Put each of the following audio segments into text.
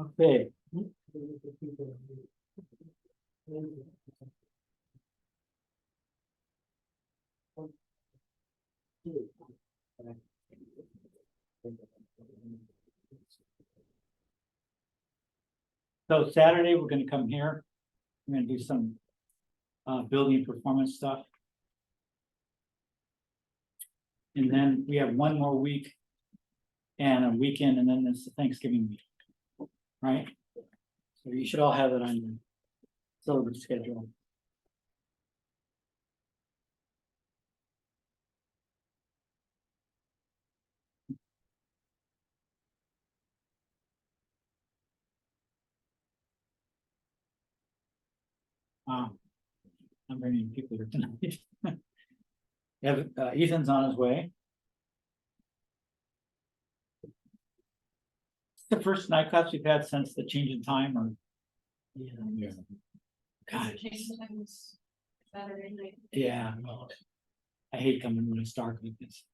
Okay. So Saturday, we're gonna come here. We're gonna do some building performance stuff. And then we have one more week and a weekend, and then it's the Thanksgiving week. Right? So you should all have it on your syllabus schedule. I'm bringing people here tonight. Ethan's on his way. The first night class we've had since the change in time, or Yeah. God, Saturday night. yeah. I hate coming when it's dark like this.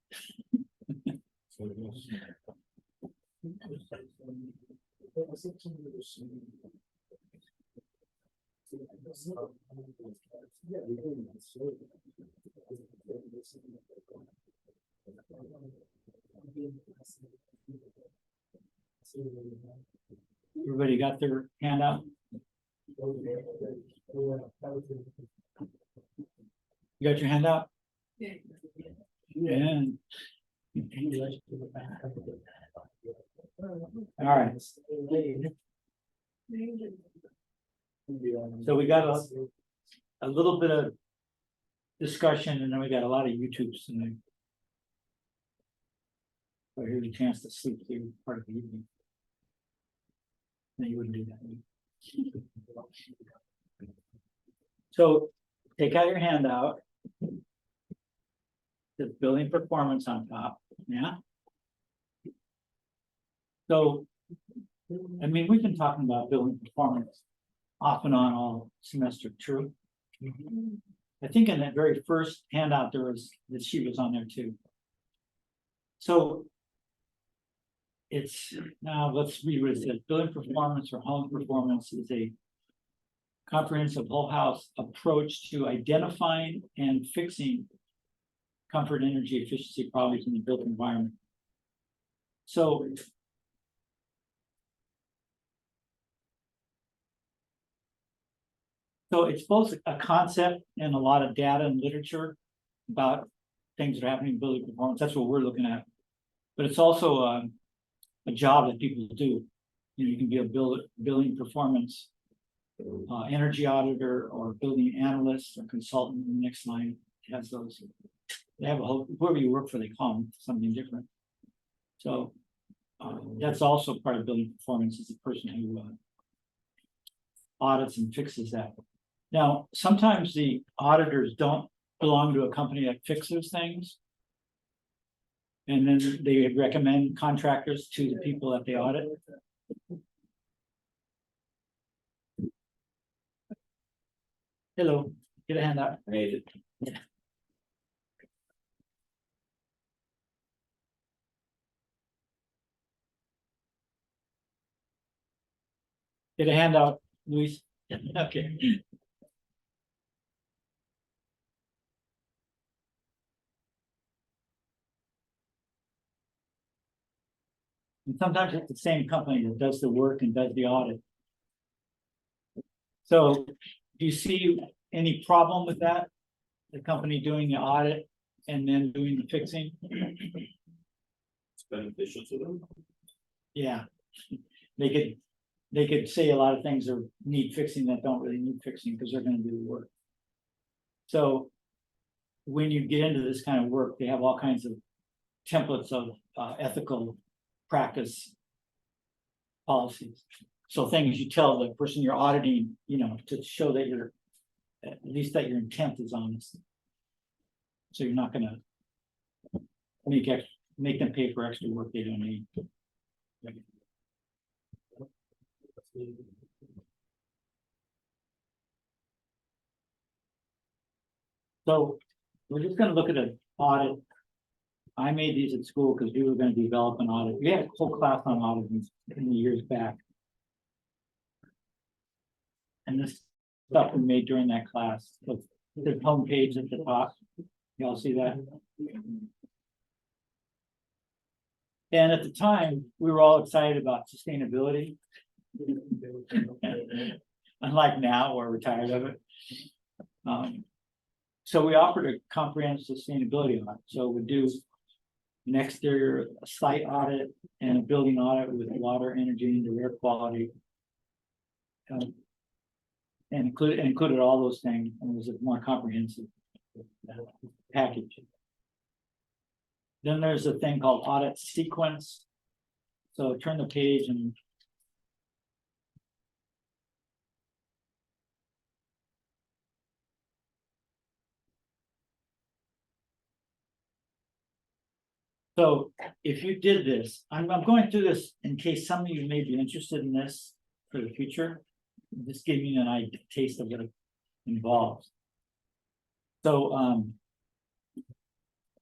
Everybody got their handout? You got your handout? Yeah. All right. So we got a little bit of discussion, and then we got a lot of YouTubes tonight. So here's a chance to sleep through part of the evening. No, you wouldn't do that. So take out your handout. The building performance on top, yeah. So, I mean, we've been talking about building performance off and on all semester, true? I think in that very first handout, there was, that she was on there too. So it's, now let's read what it says. Building performance or home performance is a comprehensive whole house approach to identifying and fixing comfort, energy, efficiency problems in the built environment. So it's both a concept and a lot of data and literature about things that are happening in building performance. That's what we're looking at. But it's also a job that people do. You know, you can be a building performance energy auditor or building analyst or consultant. In the next line has those. They have a whole, whoever you work for, they call them something different. So that's also part of building performance, is the person who audits and fixes that. Now, sometimes the auditors don't belong to a company that fixes things. And then they recommend contractors to the people that they audit. Hello, get a hand out. Made it. Yeah. Get a handout, Luis. Okay. And sometimes it's the same company that does the work and does the audit. So do you see any problem with that? The company doing the audit and then doing the fixing? It's beneficial to them. Yeah. They could say a lot of things that need fixing that don't really need fixing because they're gonna do the work. So when you get into this kind of work, they have all kinds of templates of ethical practice policies. So things you tell the person you're auditing, you know, to show that you're, at least that your intent is honest. So you're not gonna make them pay for extra work they don't need. So we're just gonna look at an audit. I made these at school because we were gonna develop an audit. We had a whole class on auditing in the years back. And this stuff we made during that class, the homepage at the top. Y'all see that? And at the time, we were all excited about sustainability. Unlike now, where we're tired of it. So we offered a comprehensive sustainability audit. So we do an exterior site audit and a building audit with water, energy, and air quality. And included all those things, and it was a more comprehensive package. Then there's a thing called audit sequence. So turn the page and so if you did this, I'm going through this in case some of you may be interested in this for the future. This gave me an taste of what it involves. So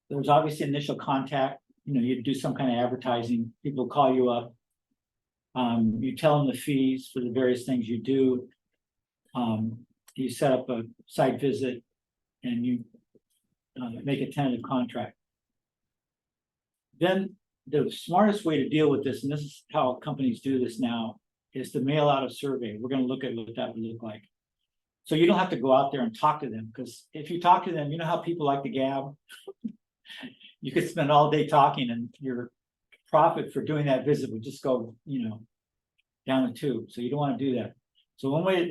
there's obviously initial contact. You know, you do some kind of advertising. People call you up. You tell them the fees for the various things you do. You set up a site visit, and you make a tentative contract. Then the smartest way to deal with this, and this is how companies do this now, is to mail out a survey. We're going to look at what that would look like. So you don't have to go out there and talk to them, because if you talk to them, you know how people like to gab. You could spend all day talking, and your profit for doing that visit would just go, you know, down the tube. So you don't want to do that. So one way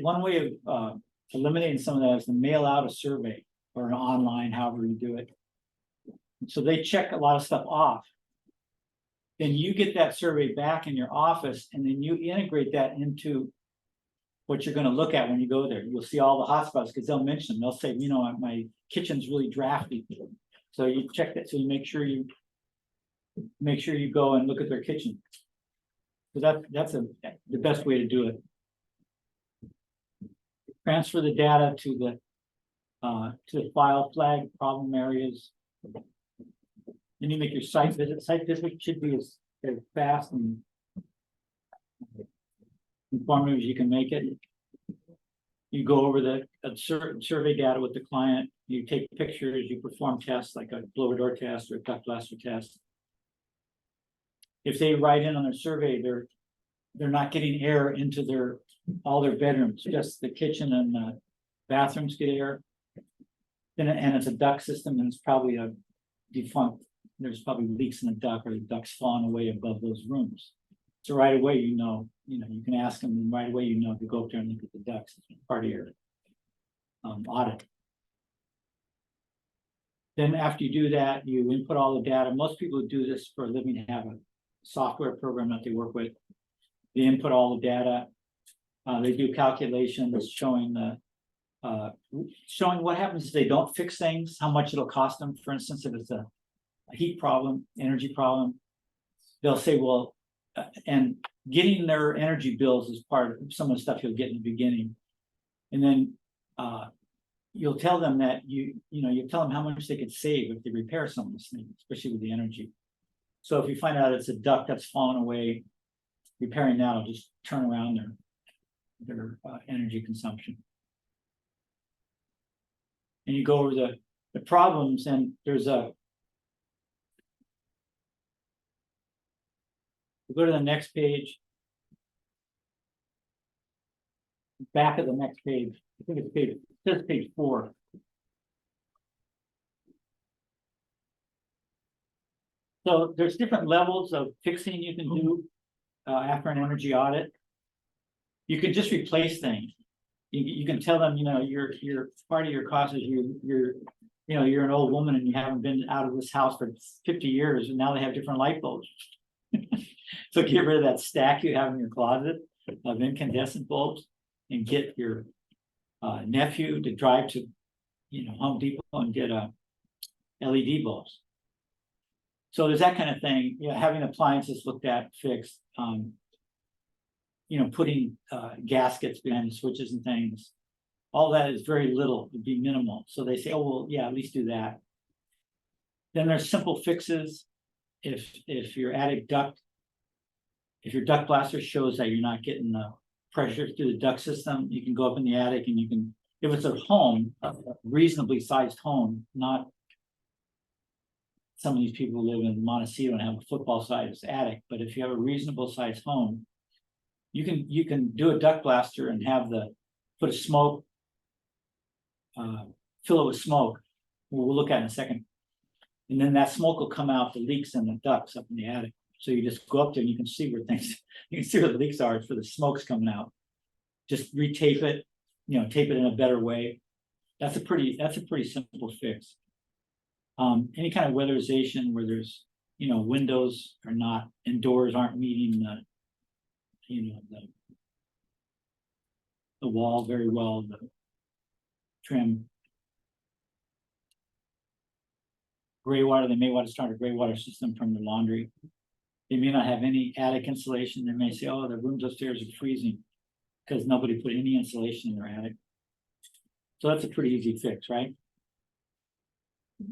of eliminating some of that is to mail out a survey or an online, however you do it. So they check a lot of stuff off. Then you get that survey back in your office, and then you integrate that into what you're going to look at when you go there. You'll see all the hotspots, because they'll mention them. They'll say, you know, my kitchen's really drafty. So you check that. So you make sure you go and look at their kitchen. So that's the best way to do it. Transfer the data to the file flag problem areas. Then you make your site visit. Site visit should be as fast and informative as you can make it. You go over the survey data with the client. You take pictures. You perform tests like a blower door test or a duct blaster test. If they write in on their survey, they're not getting air into all their bedrooms. Just the kitchen and the bathrooms get air. And it's a duct system, and it's probably a defunct. There's probably leaks in the duct, or the duct's falling away above those rooms. So right away, you know, you can ask them, and right away, you know, if you go up there and look at the ducts, it's part of your audit. Then after you do that, you input all the data. Most people who do this for a living have a software program that they work with. They input all the data. They do calculations showing what happens if they don't fix things, how much it'll cost them. For instance, if it's a heat problem, energy problem, they'll say, well, and getting their energy bills is part of some of the stuff you'll get in the beginning. And then you'll tell them that you tell them how much they could save if they repair some of these things, especially with the energy. So if you find out it's a duct that's fallen away, repairing that will just turn around their energy consumption. And you go over the problems, and there's we go to the next page. Back of the next page. I think it says page 4. So there's different levels of fixing you can do after an energy audit. You can just replace things. You can tell them, your part of your cost is you're an old woman and you haven't been out of this house for 50 years, and now they have different light bulbs. So get rid of that stack you have in your closet of incandescent bulbs, and get your nephew to drive to Home Depot and get LED bulbs. So there's that kind of thing. Having appliances looked at, fixed. Putting gaskets behind the switches and things. All that is very little, would be minimal. So they say, oh, well, yeah, at least do that. Then there's simple fixes. If your attic duct, if your duct blaster shows that you're not getting pressure through the duct system. You can go up in the attic and you can, if it's a home, a reasonably sized home, not some of these people who live in Montecito and have a football sized attic, but if you have a reasonable sized home, you can do a duct blaster and have put a smoke, fill it with smoke. We'll look at it in a second. And then that smoke will come out the leaks in the ducts up in the attic. So you just go up there and you can see where you can see where the leaks are for the smoke's coming out. Just retape it, tape it in a better way. That's a pretty simple fix. Any kind of weatherization where there's, windows are not, and doors aren't meeting the wall very well, the trim. Gray water, they may want to start a gray water system from the laundry. They may not have any attic insulation. They may say, oh, the rooms upstairs are freezing because nobody put any insulation in their attic. So that's a pretty easy fix, right?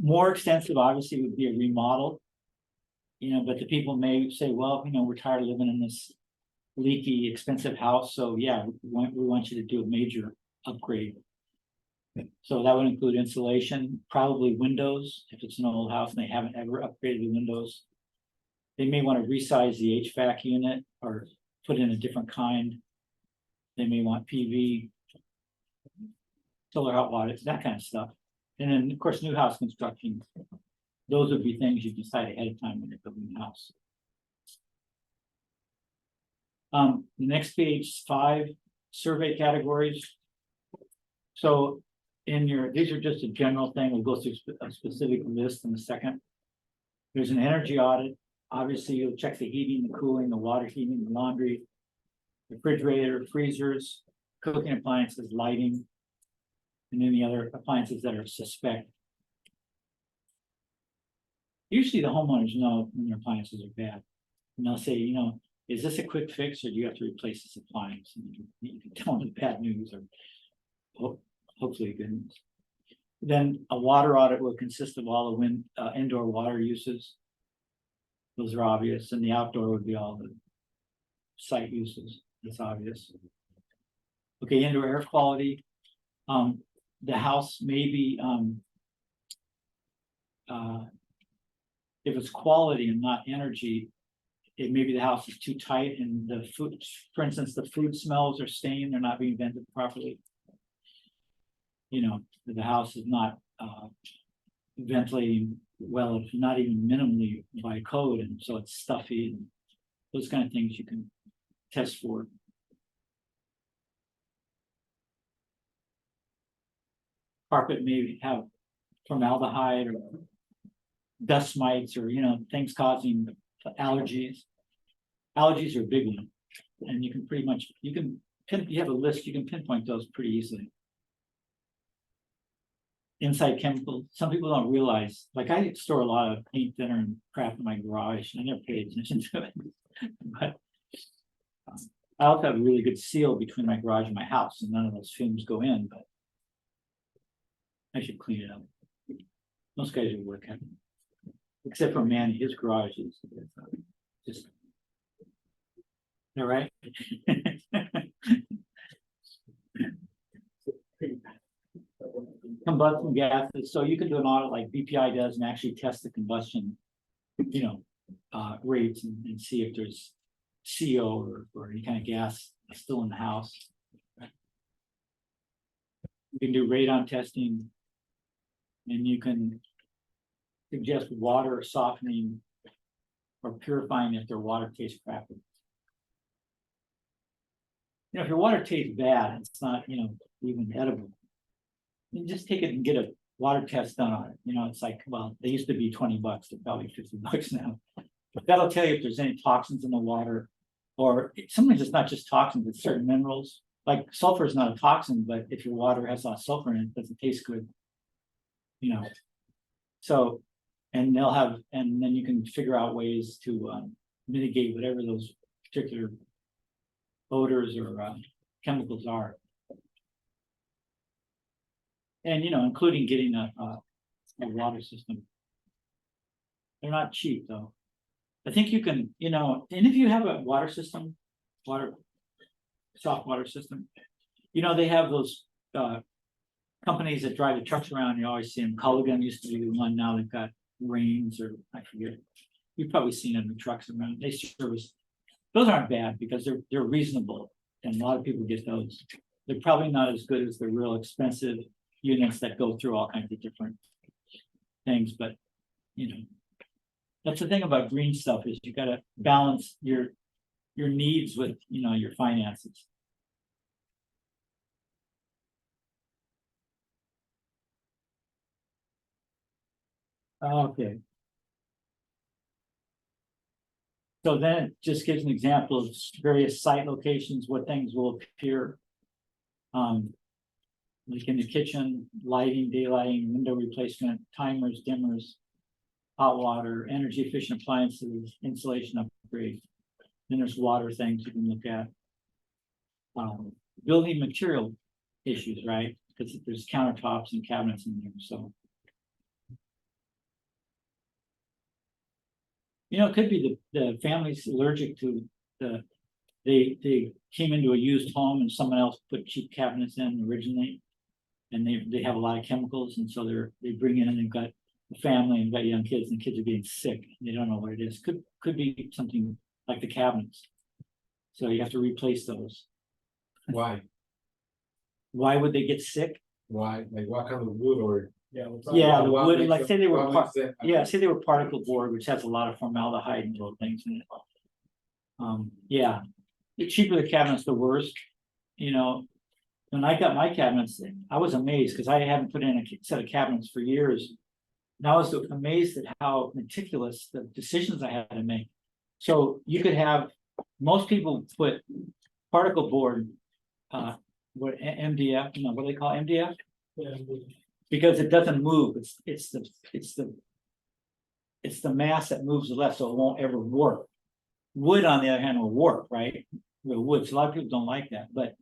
More extensive, obviously, would be a remodel. But the people may say, well, we're tired of living in this leaky, expensive house. So yeah, we want you to do a major upgrade. So that would include insulation, probably windows, if it's an old house and they haven't ever upgraded the windows. They may want to resize the HVAC unit or put in a different kind. They may want PV, solar hot water, that kind of stuff. And then, of course, new house construction. Those would be things you decide ahead of time when you're building a house. The next page, 5 survey categories. So these are just a general thing. We'll go through a specific list in a second. There's an energy audit. Obviously, you'll check the heating, the cooling, the water heating, the laundry, refrigerator, freezers, cooking appliances, lighting, and any other appliances that are suspect. Usually the homeowners know when their appliances are bad. And they'll say, is this a quick fix or do you have to replace this appliance? And you can tell them the bad news or hopefully good news. Then a water audit will consist of all the indoor water uses. Those are obvious. And the outdoor would be all the site uses. That's obvious. Okay, indoor air quality. The house may be, if it's quality and not energy, it maybe the house is too tight and the food, for instance, the food smells are staying, they're not being vented properly. The house is not ventilating well, if not even minimally by code, and so it's stuffy and those kind of things you can test for. Carpet may have formaldehyde or dust mites or things causing allergies. Allergies are a big one, and you can pretty much you have a list, you can pinpoint those pretty easily. Inside chemicals, some people don't realize, like I store a lot of paint thinner and crap in my garage, and I never paid attention to it. But I also have a really good seal between my garage and my house, and none of those fumes go in, but I should clean it up. Most guys are working. Except for Manny, his garage is just, all right. Combustion gases, so you can do an audit like BPI does and actually test the combustion, rates and see if there's CO or any kind of gas still in the house. You can do radon testing, and you can suggest water softening or purifying if their water tastes crappy. If your water tastes bad, it's not, even edible. You just take it and get a water test done on it. It's like, well, they used to be $20, they're probably $50 now. But that'll tell you if there's any toxins in the water, or sometimes it's not just toxins, it's certain minerals. Like sulfur is not a toxin, but if your water has a lot of sulfur in it, it doesn't taste good. So, and then you can figure out ways to mitigate whatever those particular odors or chemicals are. And, including getting a water system. They're not cheap though. I think you can, and if you have a water system, soft water system. You know, they have those, companies that drive the trucks around, you always see them. Culligan used to be the one, now they've got Rains, or I forget. You've probably seen them in trucks around, they service. Those aren't bad because they're reasonable, and a lot of people get those. They're probably not as good as the real expensive units that go through all kinds of different things, but, you know. That's the thing about green stuff, is you gotta balance your needs with, you know, your finances. Okay. So then it just gives an example of various site locations, what things will appear. Like in the kitchen, lighting, daylighting, window replacement, timers, dimmers. Hot water, energy efficient appliances, insulation upgrade. Then there's water things you can look at. Building material issues, right? Because there's countertops and cabinets in there, so. You know, it could be the family's allergic to they came into a used home and someone else put cheap cabinets in originally. And they have a lot of chemicals, and so they bring in and they've got a family and got young kids, and the kids are getting sick, and they don't know what it is. Could be something like the cabinets. So you have to replace those. Why? Why would they get sick? Why? Like what kind of wood or? Yeah, the what wood, makes like it- say they were what makes it- yeah, say they were particle board, which has a lot of formaldehyde and little things in it. Yeah, the cheaper the cabinets, the worse. You know, when I got my cabinets, I was amazed because I hadn't put in a set of cabinets for years. And I was amazed at how meticulous the decisions I had to make. So you could have, most people put particle board, what MDF, you know, what do they call MDF? Because it doesn't move, it's the mass that moves the left, so it won't ever warp. Wood, on the other hand, will warp, right? With wood, so a lot of people don't like that, but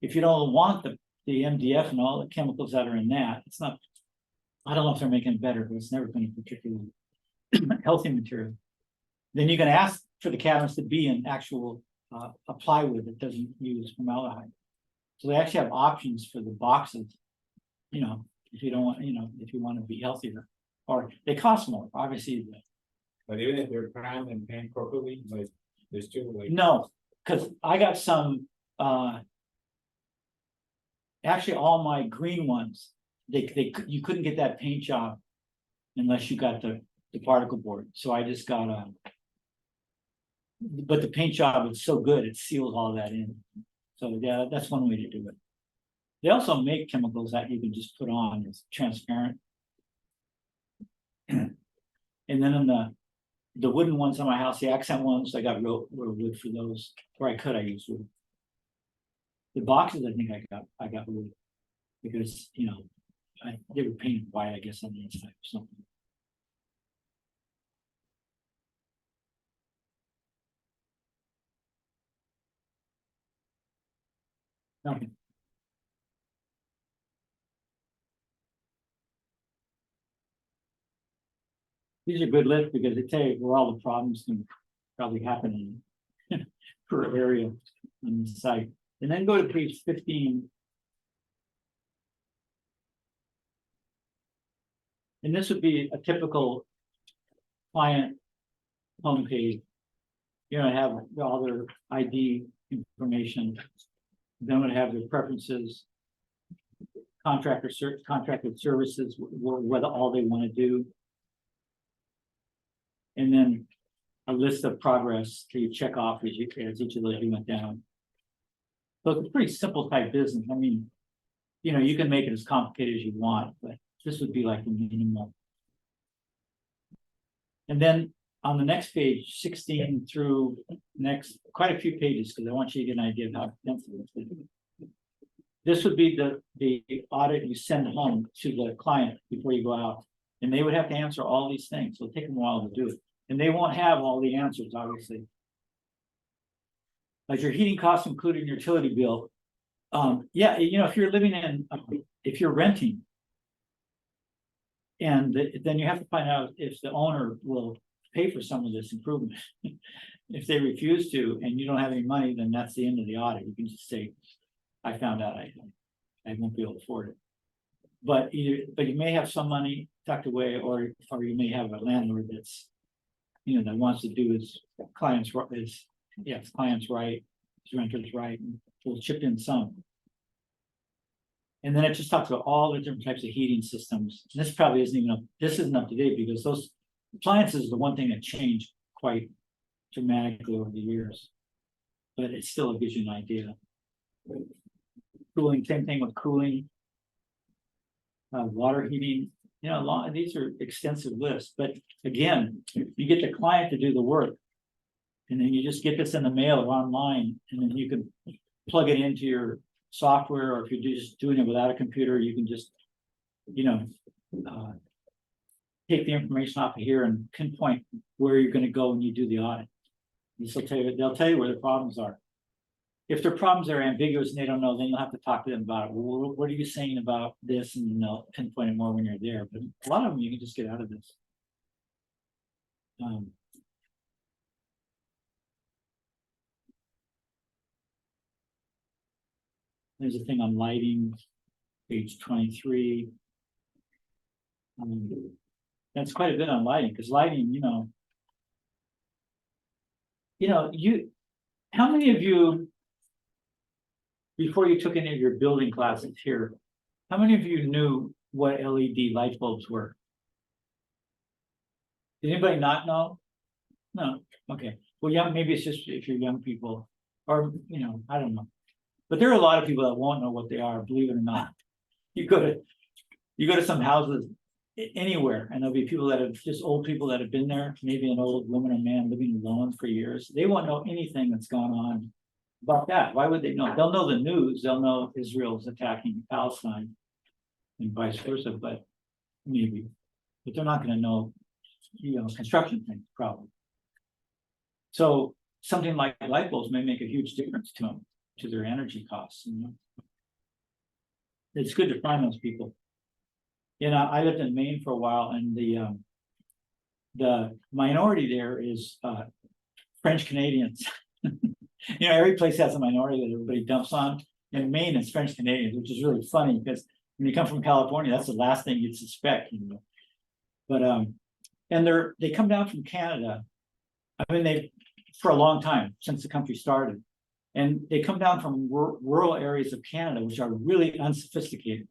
if you don't want the MDF and all the chemicals that are in that, it's not. I don't know if they're making it better, but it's never been a particularly healthy material. Then you can ask for the cabinets to be an actual a plywood that doesn't use formaldehyde. So they actually have options for the boxes. You know, if you don't want, you know, if you want to be healthier, or they cost more, obviously. But even if they're primed and painted properly, like they're still like. No, because I got some, actually all my green ones, you couldn't get that paint job unless you got the particle board, so I just got a. But the paint job is so good, it seals all that in, so yeah, that's one way to do it. They also make chemicals that you can just put on, it's transparent. And then in the wooden ones on my house, the accent ones, I got real wood for those, or I use wood. The boxes, I think I got wood, because, you know, they were painted white, I guess, on the inside or something. Okay. These are good lists because they tell you where all the problems can probably happen in per area on the site. And then go to page 15. And this would be a typical client homepage. You're gonna have all their ID information. Then would have their preferences. Contracted services, whether all they want to do. And then a list of progress that you check off as each of those you went down. So it's a pretty simple type business. I mean, you know, you can make it as complicated as you want, but this would be like the minimum. And then on the next page, 16 through next, quite a few pages, because I want you to get an idea of how extensive it is. This would be the audit you send home to the client before you go out. And they would have to answer all these things, so it'll take them a while to do it. And they won't have all the answers, obviously. Like your heating costs including your utility bill. Yeah, you know, if you're living in, if you're renting. And then you have to find out if the owner will pay for some of this improvement. if they refuse to, and you don't have any money, then that's the end of the audit. You can just say, I found out I won't be able to afford it. But but you may have some money tucked away, or you may have a landlord that's, that wants to do his client's right, his renter's right, and will chip in some. And then it just talks about all the different types of heating systems. And this probably isn't up to date, because those appliances are the one thing that changed quite dramatically over the years. But it still gives you an idea. Cooling, same thing with cooling. Water heating, these are extensive lists, but again, you get the client to do the work. And then you just get this in the mail or online, and then you can plug it into your software, or if you're just doing it without a computer, you can just, take the information off of here and pinpoint where you're going to go when you do the audit. They'll tell you where the problems are. If their problems are ambiguous and they don't know, then you'll have to talk to them about it. Well, what are you saying about this? And they'll pinpoint it more when you're there. But a lot of them you can just get out of this. There's a thing on lighting, page 23. That's quite a bit on lighting, because lighting, how many of you, before you took any of your building classes here, how many of you knew what LED light bulbs were? Did anybody not know? No, okay. Well, yeah, maybe it's just if you're young people, or, I don't know. But there are a lot of people that won't know what they are, believe it or not. You go to some houses anywhere, and there'll be people that have, just old people that have been there, maybe an old woman or man living alone for years. They won't know anything that's gone on about that. Why would they know? They'll know the news, they'll know Israel's attacking Palestine and vice versa, but they're not going to know, construction things probably. So something like light bulbs may make a huge difference to them, to their energy costs. It's good to find those people. I lived in Maine for a while, and the minority there is French Canadians. Every place has a minority that everybody dumps on. In Maine, it's French Canadians, which is really funny, because when you come from California, that's the last thing you'd suspect. But and they come down from Canada. I mean, they for a long time, since the country started, and they come down from rural areas of Canada, which are really unsophisticated.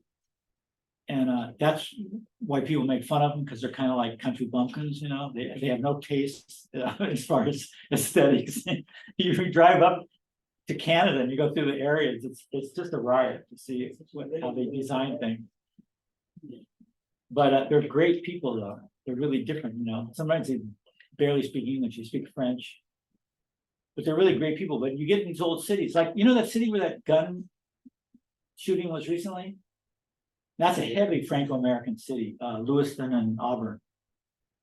And that's why people make fun of them, because they're kind of like country bumpkins, they have no taste as far as aesthetics. You drive up to Canada and you go through the areas, it's just a riot to see how they design things. But they're great people, though. They're really different, Sometimes they barely speak English, they speak French. But they're really great people. But you get in these old cities, like, that city where that gun shooting was recently? That's a heavy Franco-American city, Lewiston and Auburn.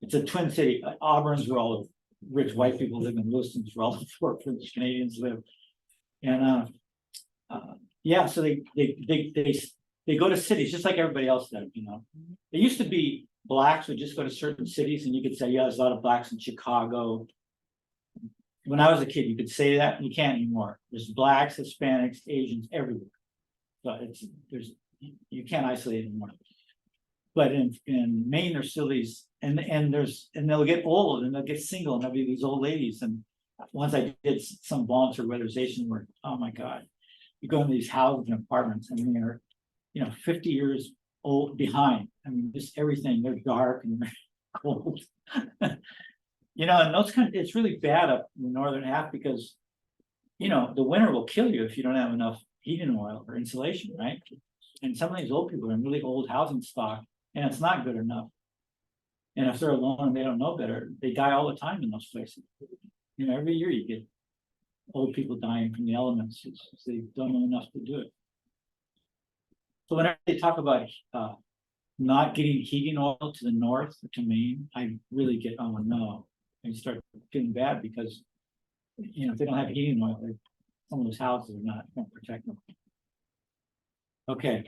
It's a twin city. Auburn's where all the rich white people live, and Lewiston's where all the poor French Canadians live. And so they go to cities just like everybody else does. It used to be blacks would just go to certain cities, and you could say, yeah, there's a lot of blacks in Chicago. When I was a kid, you could say that, and you can't anymore. There's blacks, Hispanics, Asians everywhere. So you can't isolate anymore. But in Maine, there's still these, and they'll get old, and they'll get single, and there'll be these old ladies. And once I did some volunteer weatherization work, oh my God, you go into these houses and apartments, and they're 50 years old behind. I mean, just everything, they're dark and they're cold. And those it's really bad up in the northern half, because the winter will kill you if you don't have enough heating oil or insulation, right? And some of these old people are in really old housing stock, and it's not good enough. And if they're alone and they don't know better, they die all the time in those places. Every year you get old people dying from the elements because they don't know enough to do it. So whenever they talk about not getting heating oil to the north, to Maine, I really get, oh no, and start feeling bad, because if they don't have heating oil, some of those houses are not going to protect them. Okay.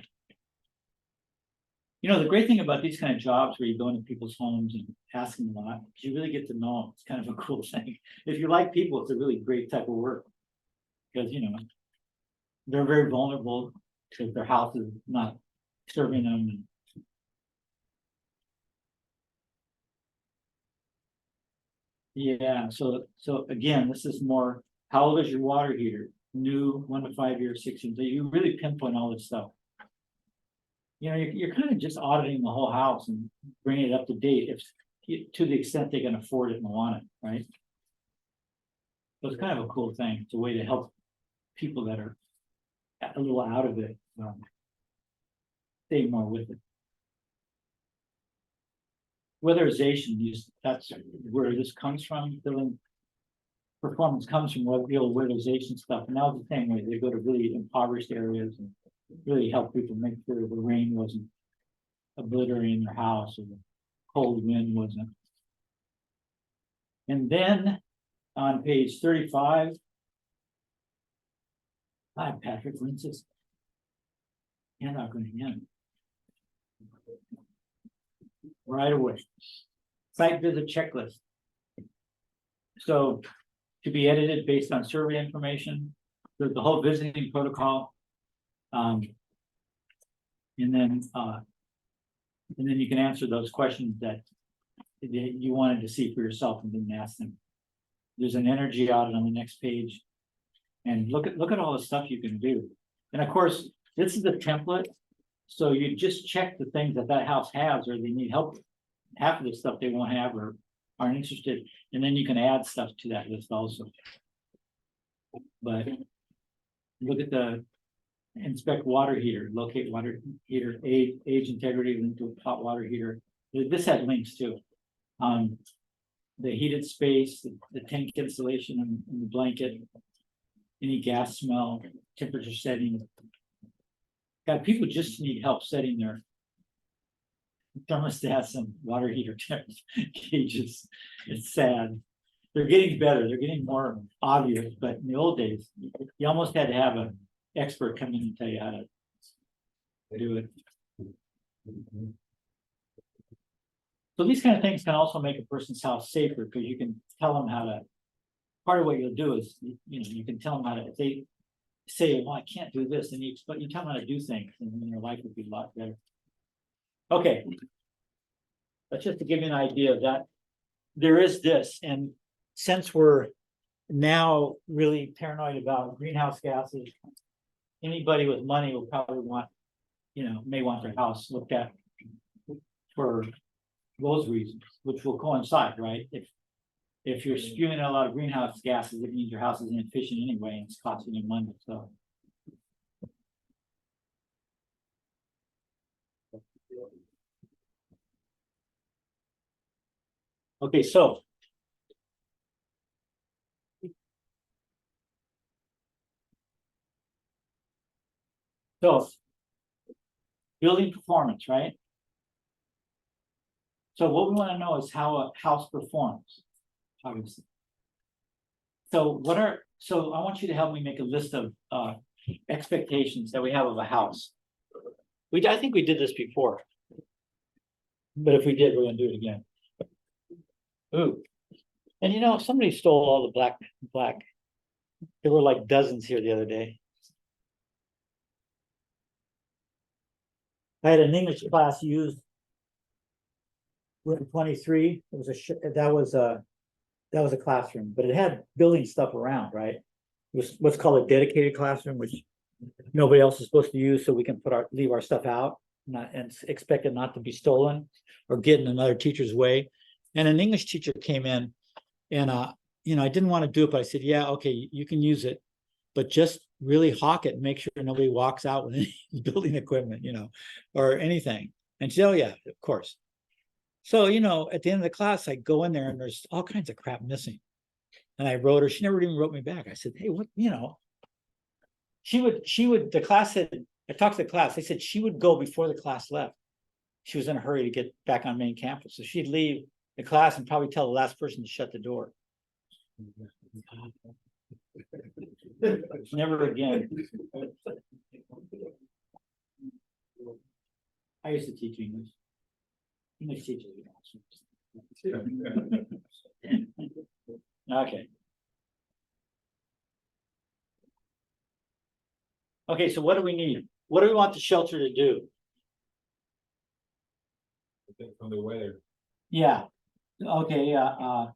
You know, the great thing about these kind of jobs where you go into people's homes and ask them a lot, is you really get to know them. It's kind of a cool thing. If you like people, it's a really great type of work. Because, you know, they're very vulnerable to their house is not serving them. Yeah, so again, this is more, how old is your water heater? New, 1 to 5 years, 6 years, you really pinpoint all this stuff. You know, you're kind of just auditing the whole house and bringing it up to date to the extent they can afford it and want it, right? So it's kind of a cool thing. It's a way to help people that are a little out of it, stay more with it. Weatherization, that's where this comes from, building performance comes from real weatherization stuff, and now it's the same way, they go to really impoverished areas and really help people make sure the rain wasn't obliterating their house or the cold wind wasn't. And then on page 35. Hi, Patrick Lindsay. And I'm going again. Right away. Site visit checklist. So to be edited based on survey information, there's the whole visiting protocol. And then you can answer those questions that you wanted to see for yourself and didn't ask them. There's an energy audit on the next page. And look at all the stuff you can do. And of course, this is the template. So you just check the things that house has or they need help with. Half of the stuff they won't have or aren't interested. And then you can add stuff to that list also. But look at the inspect water heater, locate water heater, age integrity, link to a hot water heater. This had links too. The heated space, the tank installation and the blanket, any gas smell, temperature setting. God, people just need help setting their thermostats and water heater gauges. It's sad. They're getting better. They're getting more obvious, but in the old days, you almost had to have an expert come in and tell you how to do it. So these kind of things can also make a person's house safer because you can tell them how to. Part of what you'll do is, you can tell them how to. If they say, "Well, I can't do this," and you tell them how to do things, and then your life would be a lot better. Okay, that's just to give you an idea of that. There is this, and since we're now really paranoid about greenhouse gases, anybody with money will probably want, may want their house looked at for those reasons, which will coincide, right? If you're spewing out a lot of greenhouse gases, it means your house is inefficient anyway, and it's costing you money. So. Okay, so. Building performance, right? So what we want to know is how a house performs, obviously. So I want you to help me make a list of expectations that we have of a house. I think we did this before. But if we did, we're gonna do it again. Ooh. And somebody stole all the black. There were like dozens here the other day. I had an English class used. We're in 23. That was a classroom, but it had building stuff around, right? It was what's called a dedicated classroom, which nobody else is supposed to use, so we can leave our stuff out, and expect it not to be stolen or get in another teacher's way. And an English teacher came in, and I didn't want to do it, but I said, "Yeah, okay, you can use it, but just really hawk it and make sure nobody walks out with any building equipment, or anything." And she said, "Oh yeah, of course." So, at the end of the class, I go in there and there's all kinds of crap missing. And I wrote her, she never even wrote me back. I said, "Hey, what, the class said, I talked to the class, they said she would go before the class left. She was in a hurry to get back on main campus. So she'd leave the class and probably tell the last person to shut the door. Never again. I used to teach English. English teachers. Okay. Okay, so what do we need? What do we want the shelter to do? From the weather. Yeah, okay, yeah,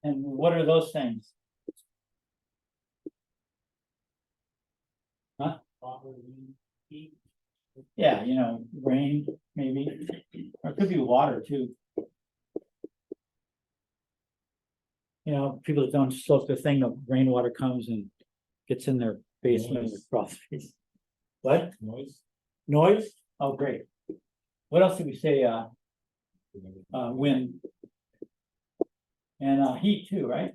and what are those things? Huh? Yeah, you know, rain, maybe, or it could be water too. You know, people that don't slope the thing, the rainwater comes and gets in their basement and Noise. across. What? Noise. Noise? Oh, great. What else did we say? Wind. And heat too, right?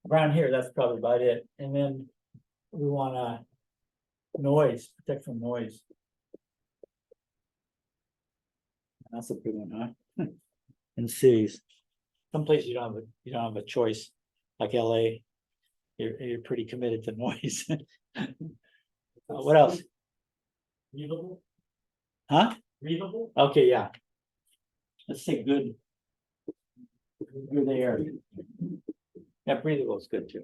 Around here, that's probably about it. And then we want noise, protect from noise. That's a big one, huh? In cities. Some places you don't have a choice, like LA. You're pretty committed to noise. What else? Breathable, Huh? breathable. Okay, yeah. Let's say good. Good air. Yeah, breathable is good too.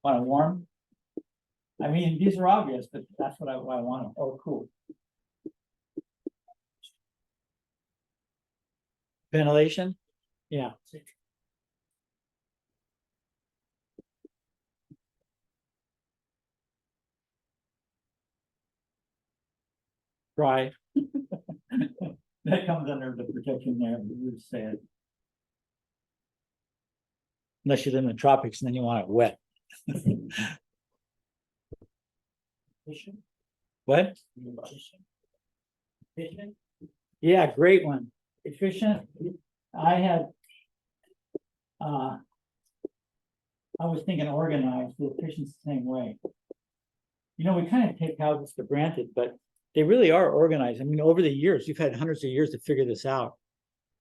Want it warm? I mean, these are obvious, but that's what I want. Oh, cool. Ventilation? Yeah. Dry. That comes under the protection there, we would say it. Unless you live in the tropics and then you want it wet. What? Efficient? Yeah, great one. Efficient. I had. I was thinking organized, the efficiency the same way. You know, we kind of take houses for granted, but they really are organized. I mean, over the years, you've had hundreds of years to figure this out.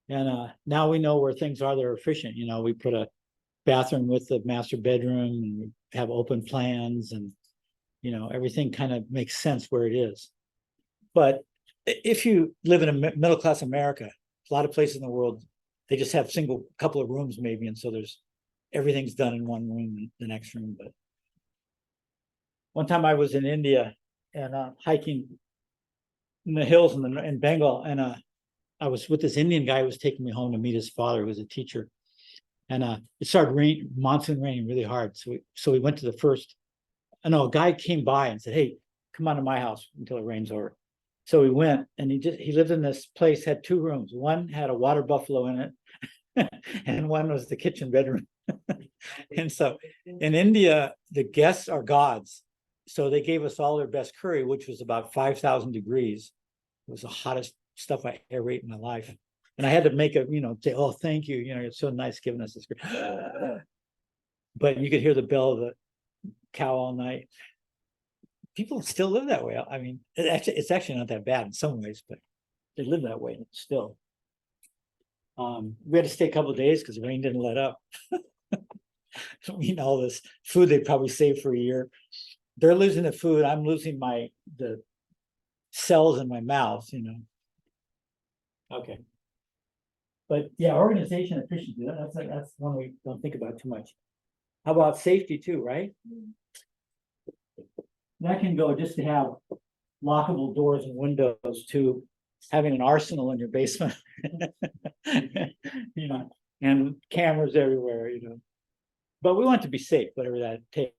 And now we know where things are that are efficient. You know, we put a bathroom with the master bedroom and we have open plans and, you know, everything kind of makes sense where it is. But if you live in a middle-class America, a lot of places in the world, they just have single couple of rooms maybe. And so everything's done in one room, the next room. But one time I was in India and hiking in the hills in Bengal, and I was with this Indian guy who was taking me home to meet his father, who was a teacher. And it started monsoon raining really hard. So we went to the first. I know a guy came by and said, "Hey, come on to my house until it rains over." So we went, and he lived in this place, had two rooms. One had a water buffalo in it, and one was the kitchen bedroom. And so in India, the guests are gods. So they gave us all their best curry, which was about 5,000 degrees. It was the hottest stuff I ever ate in my life. And I had to make say, "Oh, thank you. You know, it's so nice giving us this." But you could hear the bell of the cow all night. People still live that way. I mean, it's actually not that bad in some ways, but they live that way still. We had to stay a couple of days because the rain didn't let up. We eat all this food they probably saved for a year. They're losing the food. I'm losing the cells in my mouth, you know. Okay. But yeah, organization efficiency, that's one we don't think about too much. How about safety too, right? That can go just to have lockable doors and windows to having an arsenal in your basement. You know, and cameras everywhere, you know. But we want to be safe, whatever that takes.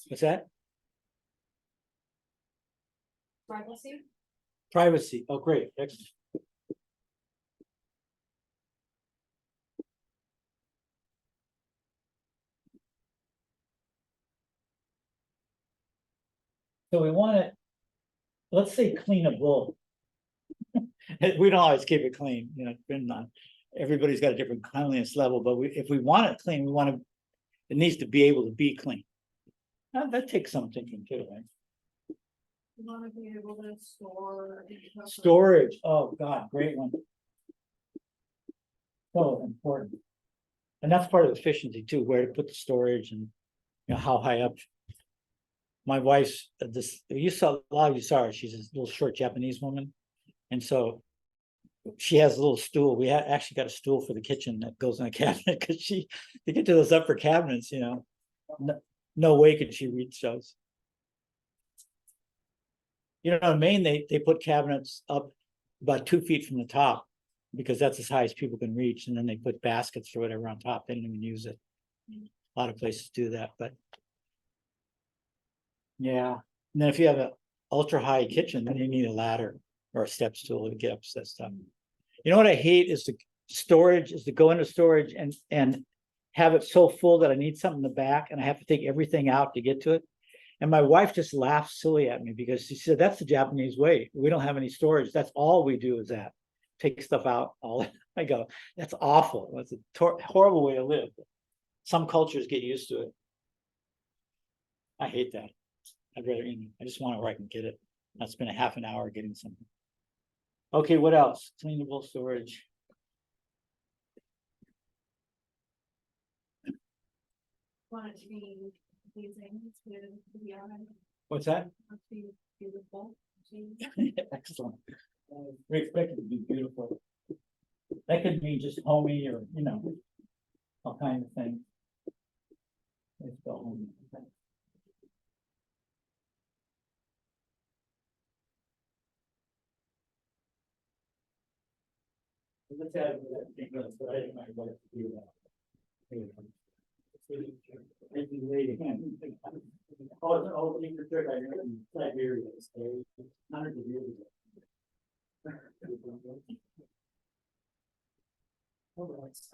What's that? Privacy. Privacy. Oh, great. Excellent. So we want to, let's say, cleanable. We don't always keep it clean, you know. Everybody's got a different cleanliness level, but if we want it clean, it needs to be able to be clean. That takes some thinking too, right? You wanna be able to store. Storage, oh God, great one. So important. And that's part of efficiency too, where to put the storage and, you know, how high up. My wife's, you saw, a lot of you saw her, she's a little short Japanese woman. And so she has a little stool. We actually got a stool for the kitchen that goes in a cabinet, because to get to those upper cabinets, you know. No way could she reach those. You know, in Maine, they put cabinets up about 2 feet from the top, because that's as high as people can reach, and then they put baskets or whatever on top. They didn't even use it. A lot of places do that, but. Yeah, and then if you have an ultra high kitchen, then you need a ladder or a step stool to get up to that stuff. You know what I hate is the storage, is to go into storage and have it so full that I need something in the back and I have to take everything out to get to it. And my wife just laughed silly at me, because she said, that's the Japanese way. We don't have any storage. That's all we do is that. Take stuff out. All I go, that's awful. That's a horrible way to live. Some cultures get used to it. I hate that. I'd rather, I just want it where I can get it. Not spend a half an hour getting something. Okay, what else? Cleanable storage. Want it to be pleasing to the eye, What's that? want it to be beautiful. Excellent. We expect it to be beautiful. That could mean just homey, or, you know, all kinds of things. Let's go home. Let's add that thing, but I didn't know what to do that. Oh, you for sure, I heard in Siberia, hundreds of years ago.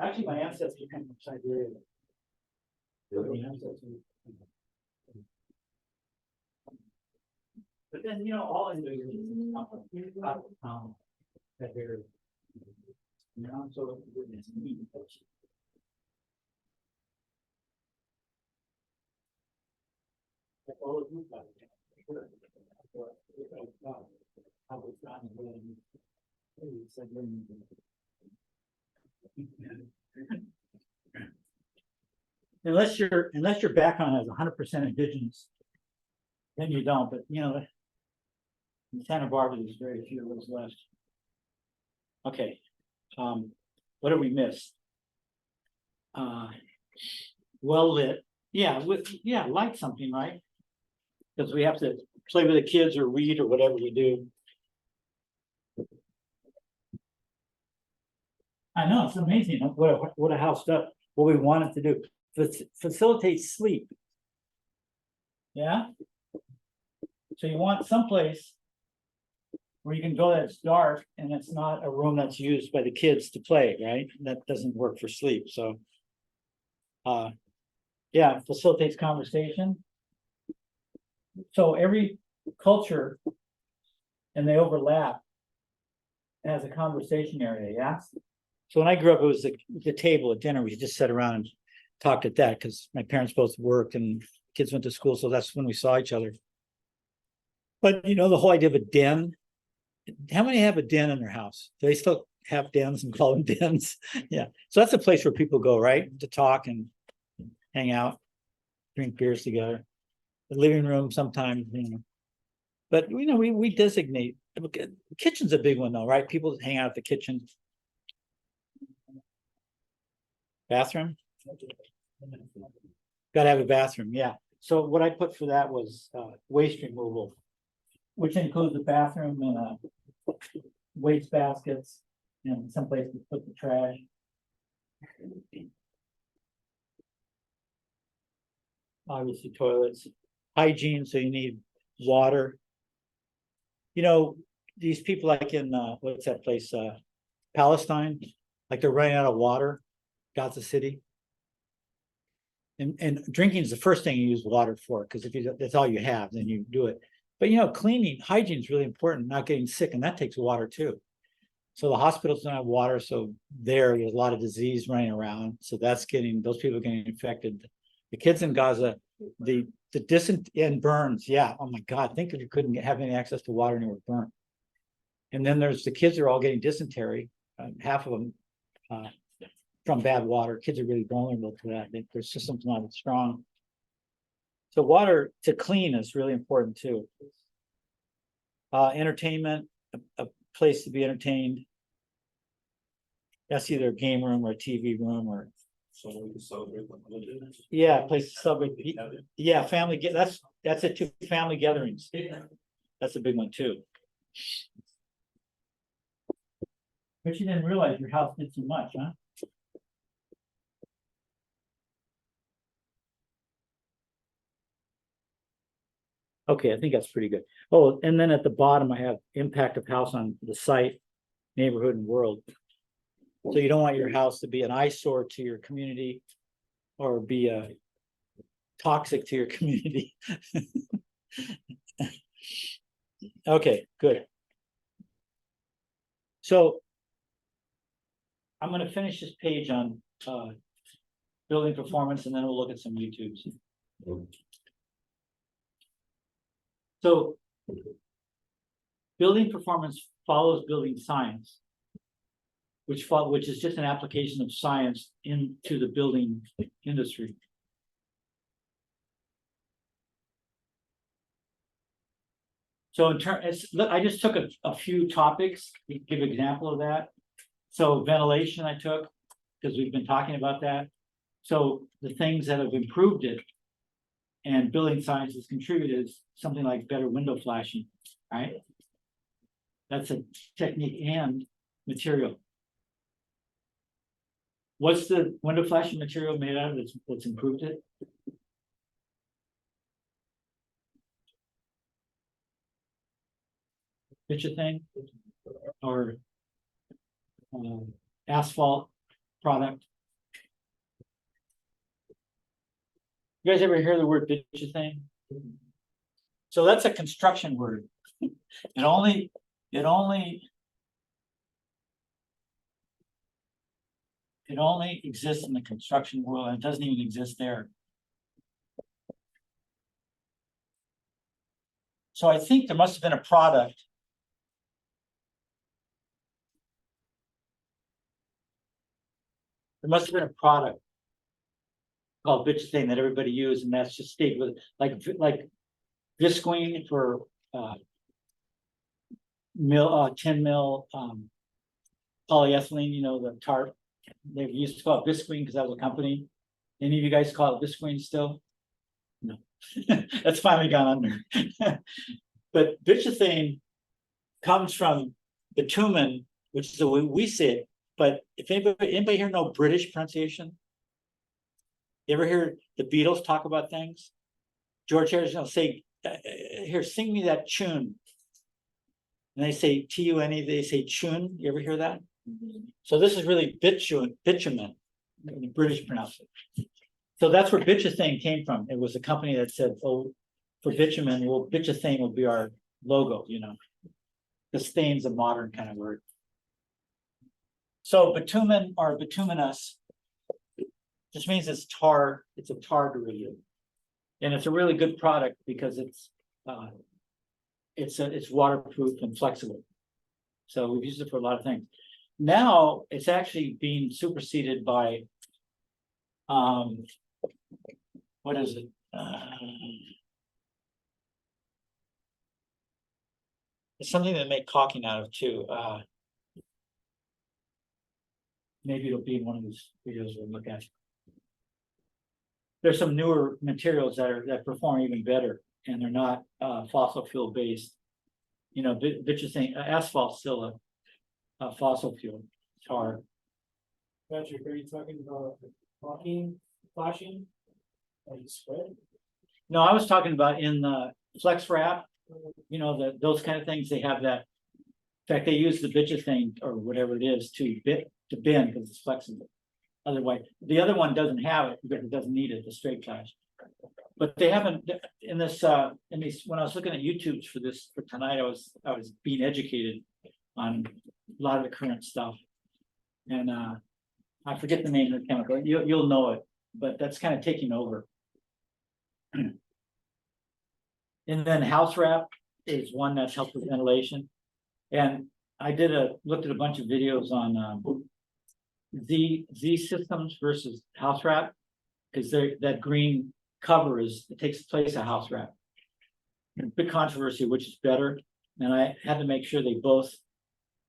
Actually, my ancestors came from Siberia. But then, you know, all individuals come from Siberia. You know, so it's neat. Unless your background has 100% indigenous, then you don't. But you know, in Santa Barbara, there's very few of those left. Okay, what did we miss? Well lit, yeah, light something, right? Because we have to play with the kids or read or whatever we do. I know, it's amazing what a house does, what we want it to do. Facilitate sleep. Yeah. So you want someplace where you can go that's dark and it's not a room that's used by the kids to play, right? That doesn't work for sleep. So yeah, facilitates conversation. So every culture, and they overlap, has a conversation area, yeah? So when I grew up, it was the table at dinner. We just sat around and talked at that, because my parents both worked and kids went to school, so that's when we saw each other. But you know, the whole idea of a den, how many have a den in their house? Do they still have dens and call them dens? Yeah, so that's a place where people go, right, to talk and hang out, drink beers together. The living room sometimes, you know. But you know, we designate. The kitchen's a big one though, right? People hang out at the kitchen. Bathroom? Gotta have a bathroom, yeah. So what I put for that was waste removal, which includes a bathroom and waste baskets and someplace to put the trash. Obviously toilets, hygiene, so you need water. You know, these people like in what's that place, Palestine, like they're running out of water, Gaza City. And drinking is the first thing you use water for, because if that's all you have, then you do it. But you know, cleaning, hygiene is really important, not getting sick, and that takes water too. So the hospitals don't have water, so there's a lot of disease running around. So that's those people getting infected. The kids in Gaza, the and burns, yeah, oh my God, think if you couldn't have any access to water and you were burnt. And then there's the kids are all getting dysentery, half of them, from bad water. Kids are really vulnerable to that. Their system's not as strong. So water to clean is really important too. Entertainment, a place to be entertained. That's either a game room or a TV room or, So we can celebrate the holidays. yeah, a place to celebrate. Yeah, that's it too, family gatherings. That's a big one too. But you didn't realize your house did so much, huh? Okay, I think that's pretty good. Oh, and then at the bottom, I have impact of house on the site, neighborhood and world. So you don't want your house to be an eyesore to your community or be toxic to your community. Okay, good. So I'm gonna finish this page on building performance and then we'll look at some YouTubes. So building performance follows building science, which is just an application of science into the building industry. So in turn, look, I just took a few topics to give an example of that. So ventilation I took, because we've been talking about that. So the things that have improved it and building science has contributed is something like better window flashing, right? That's a technique and material. What's the window flashing material made out of that's improved it? Picture thing or asphalt product. You guys ever hear the word bitchethane? So that's a construction word. It only exists in the construction world and it doesn't even exist there. So I think there must have been a product. There must have been a product called bitchethane that everybody used, and that's just stayed with it. Like visqueen for 10 mil polyethylene, you know, the tarp. They used to call it visqueen because that was a company. Any of you guys call it visqueen still? No. That's finally gone under. But bitchethane comes from bitumen, which is the way we say it. But if anybody here know British pronunciation? You ever hear the Beatles talk about things? George Harrison will say, here, sing me that tune. And they say T-U-N-E, they say tune. You ever hear that? Mhm. So this is really bitumen, the British pronounce it. So that's where bitchethane came from. It was a company that said, oh, for bitumen, well, bitchethane will be our logo, you know. Disdain's a modern kind of word. So bitumen or bituminous just means it's tar, it's a tar derivative. And it's a really good product because it's waterproof and flexible. So we've used it for a lot of things. Now it's actually being superseded by what is it? It's something they make caulking out of too. Maybe it'll be in one of these videos we'll look at. There's some newer materials that perform even better, and they're not fossil fuel based. You know, bitchethane, asphalt's still a fossil fuel tar. Patrick, are you talking about caulking, flashing? Are you spread? No, I was talking about in the flex wrap. You know, those kind of things. They have that. In fact, they use the bitchethane or whatever it is to bend because it's flexible. Otherwise, the other one doesn't have it because it doesn't need it, the straight flash. But they haven't in this when I was looking at YouTube's for tonight, I was being educated on a lot of the current stuff. And I forget the name of the chemical. You'll know it, but that's kind of taking over. And then house wrap is one that's helped with ventilation. And I looked at a bunch of videos on Z systems versus house wrap. Because that green cover it takes the place of house wrap. Big controversy, which is better, and I had to make sure they both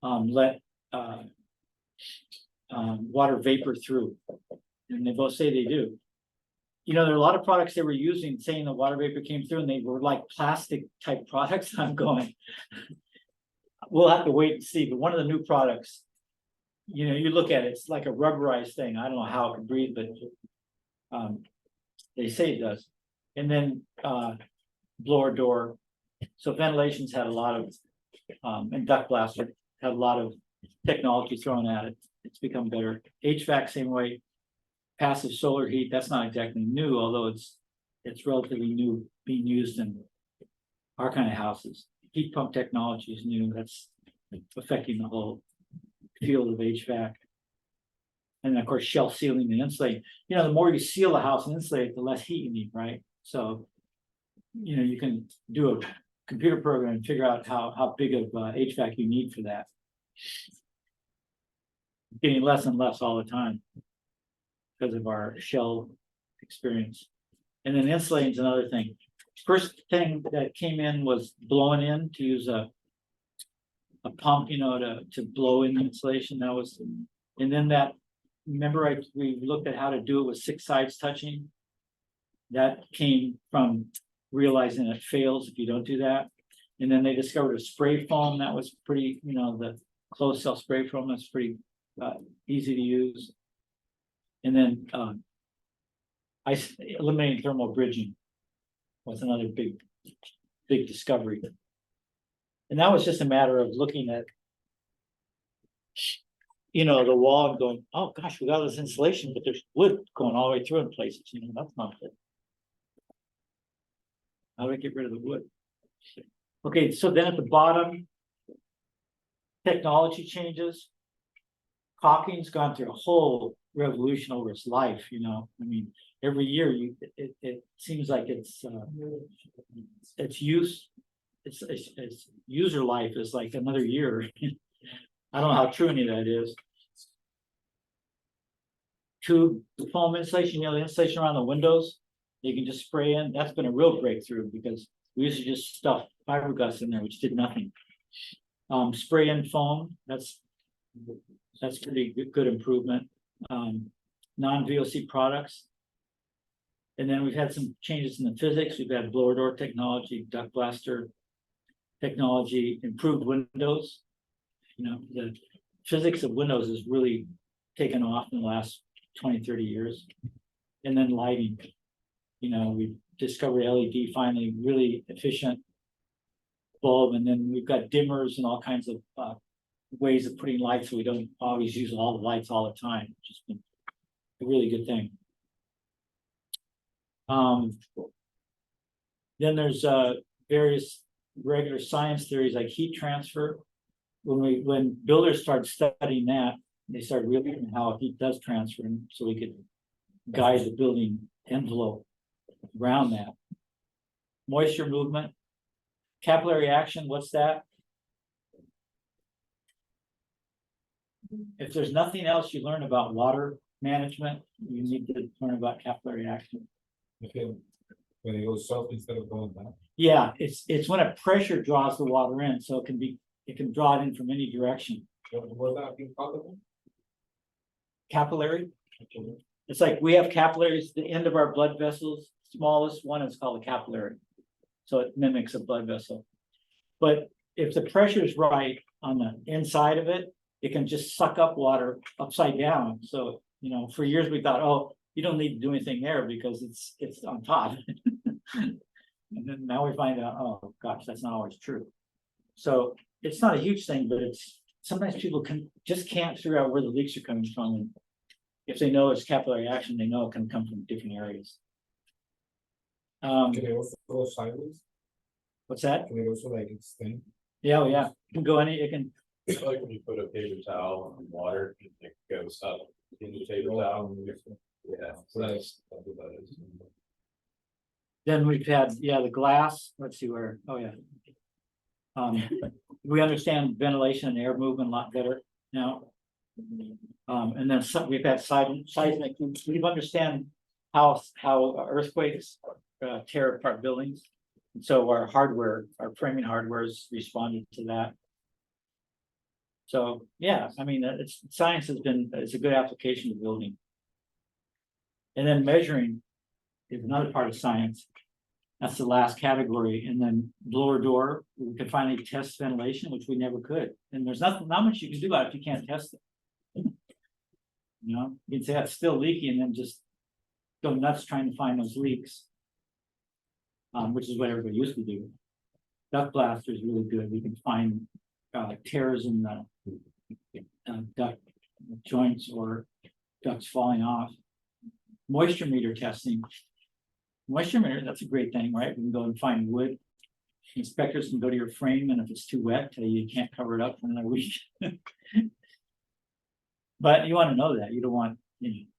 let water vapor through, and they both say they do. You know, there are a lot of products they were using saying the water vapor came through, and they were like plastic type products. I'm going, we'll have to wait and see. But one of the new products, you know, you look at it, it's like a rubberized thing. I don't know how it can breathe, but they say it does. And then blower door. So ventilation's had a lot of and duct blaster had a lot of technology thrown at it. It's become better. HVAC same way. Passive solar heat, that's not exactly new, although it's relatively new being used in our kind of houses. Heat pump technology is new, that's affecting the whole field of HVAC. And of course, shelf sealing and insulating. You know, the more you seal a house and insulate it, the less heat you need, right? So, you know, you can do a computer program and figure out how big of HVAC you need for that. Getting less and less all the time because of our shell experience. And then insulating is another thing. First thing that came in was blowing in to use a pump, you know, to blow in the insulation. That was, and then that, remember we looked at how to do it with 6 sides touching. That came from realizing it fails if you don't do that. And then they discovered a spray foam that was pretty, you know, the closed cell spray foam that's pretty easy to use. And then eliminating thermal bridging was another big discovery. And that was just a matter of looking at, you know, the wall and going, oh gosh, we got this insulation, but there's wood going all the way through in places, you know, that's not good. How do I get rid of the wood? Okay, so then at the bottom, technology changes. Caulking's gone through a whole revolution over its life, you know. I mean, every year it seems like its user life is like another year. I don't know how true any of that is. To the foam insulation, you know, the insulation around the windows, you can just spray in. That's been a real breakthrough because we used to just stuff fiberglass in there, which did nothing. Spray in foam, that's pretty good improvement. Non-VOC products. And then we've had some changes in the physics. We've had blower door technology, duct blaster technology, improved windows. You know, the physics of windows has really taken off in the last 20, 30 years. And then lighting. You know, we discovered LED finally, really efficient bulb. And then we've got dimmers and all kinds of ways of putting lights so we don't always use all the lights all the time, which has been a really good thing. Then there's various regular science theories like heat transfer. When builders started studying that, they started realizing how heat does transfer, and so we could guide the building envelope around that. Moisture movement, capillary action, what's that? If there's nothing else you learn about water management, you need to learn about capillary action. Okay, when it goes south instead of going down. Yeah, it's when a pressure draws the water in, so it can draw it in from any direction. What that being called again? Capillary. It's like we have capillaries, the end of our blood vessels, smallest one is called a capillary. So it mimics a blood vessel. But if the pressure is right on the inside of it, it can just suck up water upside down. So, you know, for years we thought, oh, you don't need to do anything there because it's on top. And then now we find out, oh gosh, that's not always true. So it's not a huge thing, but it's sometimes people just can't figure out where the leaks are coming from. And if they know it's capillary action, they know it can come from different areas. Can it also go sideways? What's that? Can it also like extend? Yeah, oh, yeah, it can go it can, It's like when you put a paper towel in water, it goes up in the paper towel. Yeah, so that's what that is. Then we've had, the glass, let's see where, oh yeah. We understand ventilation and air movement a lot better now. And then some, we've had seismic, we understand how earthquakes tear apart buildings. And so our hardware, our framing hardware has responded to that. So, yeah, I mean, science is a good application of building. And then measuring is another part of science. That's the last category. And then blower door, we could finally test ventilation, which we never could. And there's not much you can do about it if you can't test it. You know, you can say it's still leaky and then just go nuts trying to find those leaks. Which is what everybody used to do. Duct blaster is really good. We can find tears in the duct joints or ducts falling off. Moisture meter testing. Moisture meter, that's a great thing, right? We can go and find wood. Inspectors can go to your frame, and if it's too wet, tell you can't cover it up for another week. But you want to know that. You don't want,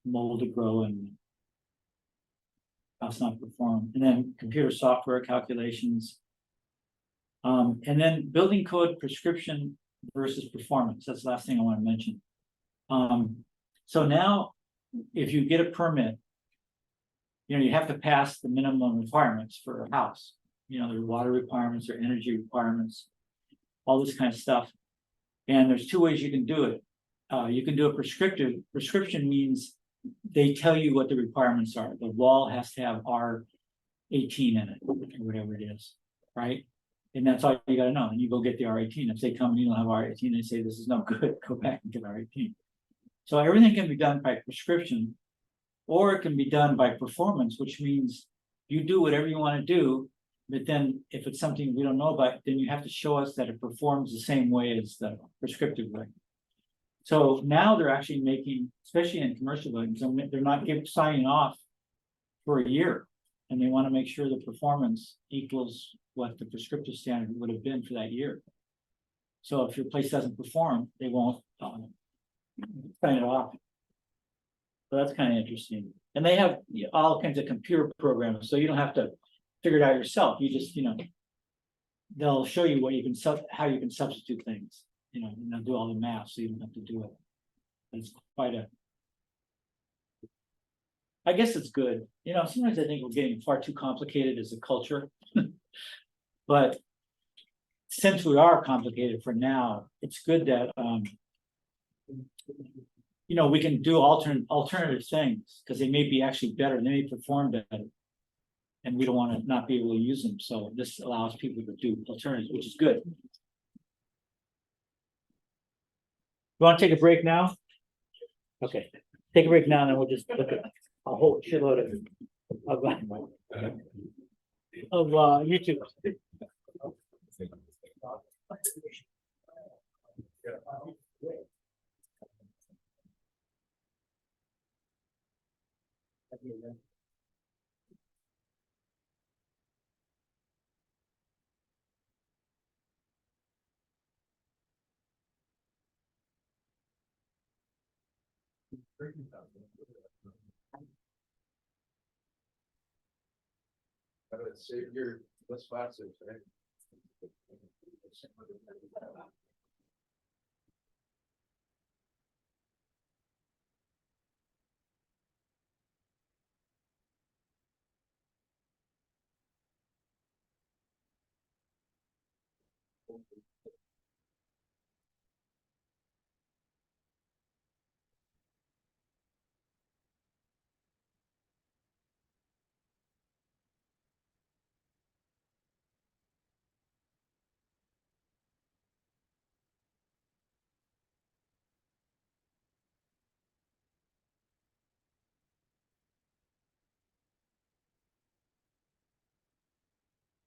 mold to grow and house not perform. And then computer software calculations. And then building code prescription versus performance. That's the last thing I want to mention. So now, if you get a permit, you have to pass the minimum requirements for a house. There's water requirements or energy requirements, all this kind of stuff. And there's two ways you can do it. You can do a prescriptive. Prescription means they tell you what the requirements are. The wall has to have R18 in it, or whatever it is, right? And that's all you got to know. And you go get the R18. If they come and you don't have R18, they say this is no good, go back and get R18. So everything can be done by prescription, or it can be done by performance, which means you do whatever you want to do, but then if it's something we don't know about, then you have to show us that it performs the same way as the prescriptive way. So now they're actually making, especially in commercial buildings, they're not signing off for a year, and they want to make sure the performance equals what the prescriptive standard would have been for that year. So if your place doesn't perform, they won't sign it off. So that's kind of interesting. And they have all kinds of computer programs, so you don't have to figure it out yourself. You just, they'll show you what you can how you can substitute things, and they'll do all the math, so you don't have to do it. It's quite I guess it's good. Sometimes I think we're getting far too complicated as a culture. But since we are complicated for now, it's good that we can do alternative things, because they may be actually better, they may perform better. And we don't want to not be able to use them. So this allows people to do alternatives, which is good. You want to take a break now? Okay, take a break now, and then we'll just look at a whole shitload of YouTube. Save your list classes, right?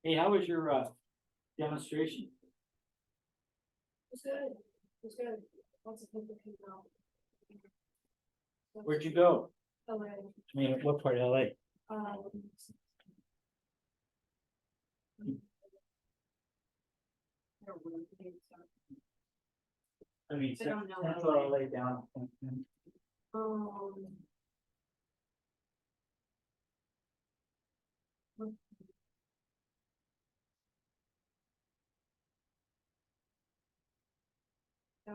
Hey, how was your demonstration? It's good. It's good. Lots of people came out. Where'd you go? LA. I mean, what part of LA? I mean, I don't know. Central LA down.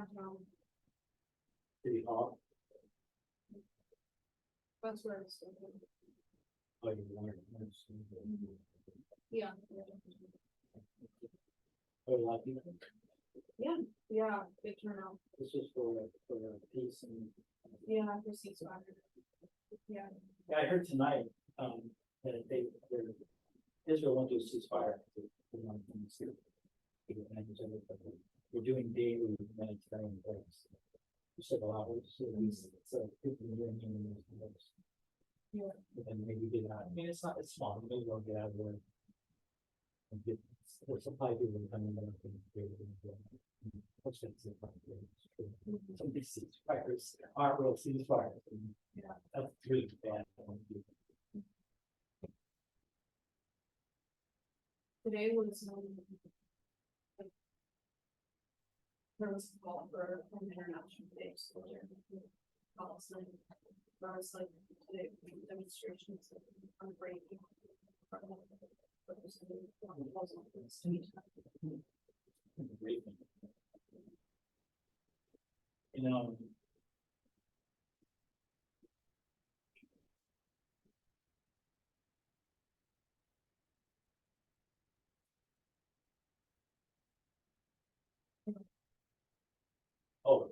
downtown, City Hall, that's where it's. like, water. Yeah. A lot of people, Yeah, good turnout, this was for peace and. yeah, for ceasefire. Yeah, Yeah, I heard tonight, that Israel won't do a ceasefire. We're doing daily humanitarian breaks. Several hours, so people are doing humanitarian breaks. Yeah. And maybe get out, I mean, it's small, maybe we'll get out of there. And get, the supply people coming up and some of these ceasefires aren't real ceasefires. Yeah. That's really bad. today was, there was a call for an international day, so there. Palestine, there was like, today, demonstrations on break. You know. Oh,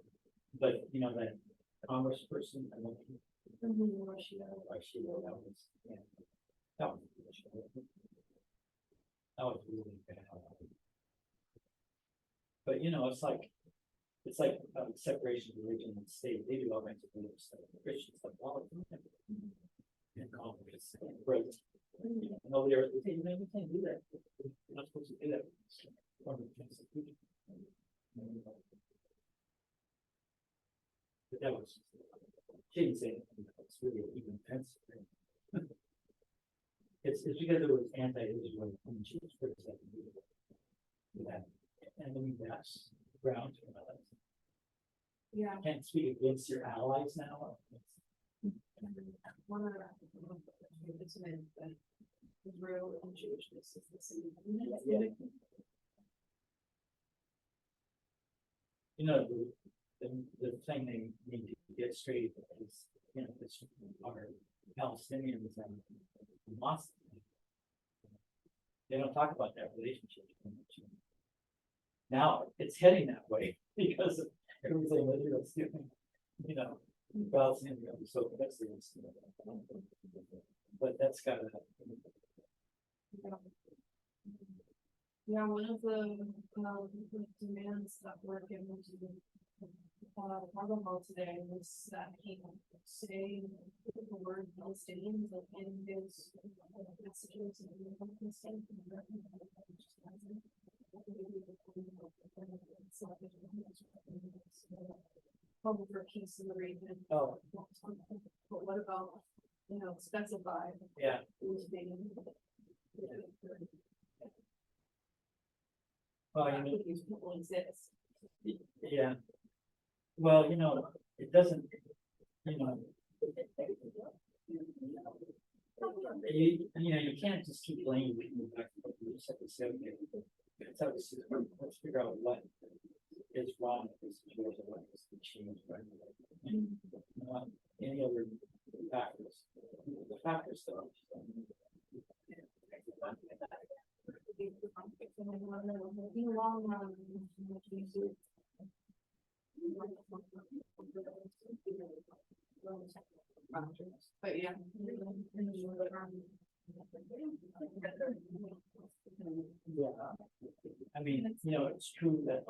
but you know, that commerce person, I don't know. Why she, that was, yeah. That was. That was really bad. But you know, it's like separation of religion and state. They do all kinds of weird stuff. Christians like all of them. And conference, right? No, they're, they can't do that. You're not supposed to do that. But that was, she didn't say anything. It's really even offensive. It's because it was anti-Israel. I mean, she was criticizing that. And I mean, that's ground. Yeah. Can't speak against your allies now. One of the, it's meant that Israel and Jewishness is the same. Yeah. You know, the thing they need to get straight is, you know, this are Palestinians and Hamas. They don't talk about that relationship. Now it's heading that way because of everything that Israel's doing, you know, Palestinians, so that's the, but that's gotta happen. Yeah, one of the demands that were given to the Cargo Hall today was that he say the word Palestinians in his messages and for peace in the region. Oh, But what about, you know, specify yeah. who's being. Well, you know, These people exist. yeah. Well, you know, it doesn't, you know. You know, you can't just keep blaming people back. You just have to say, okay, let's figure out what is wrong with this situation, what needs to change, right? And not any other factors. The factors though. But yeah. Yeah. I mean, you know, it's true that.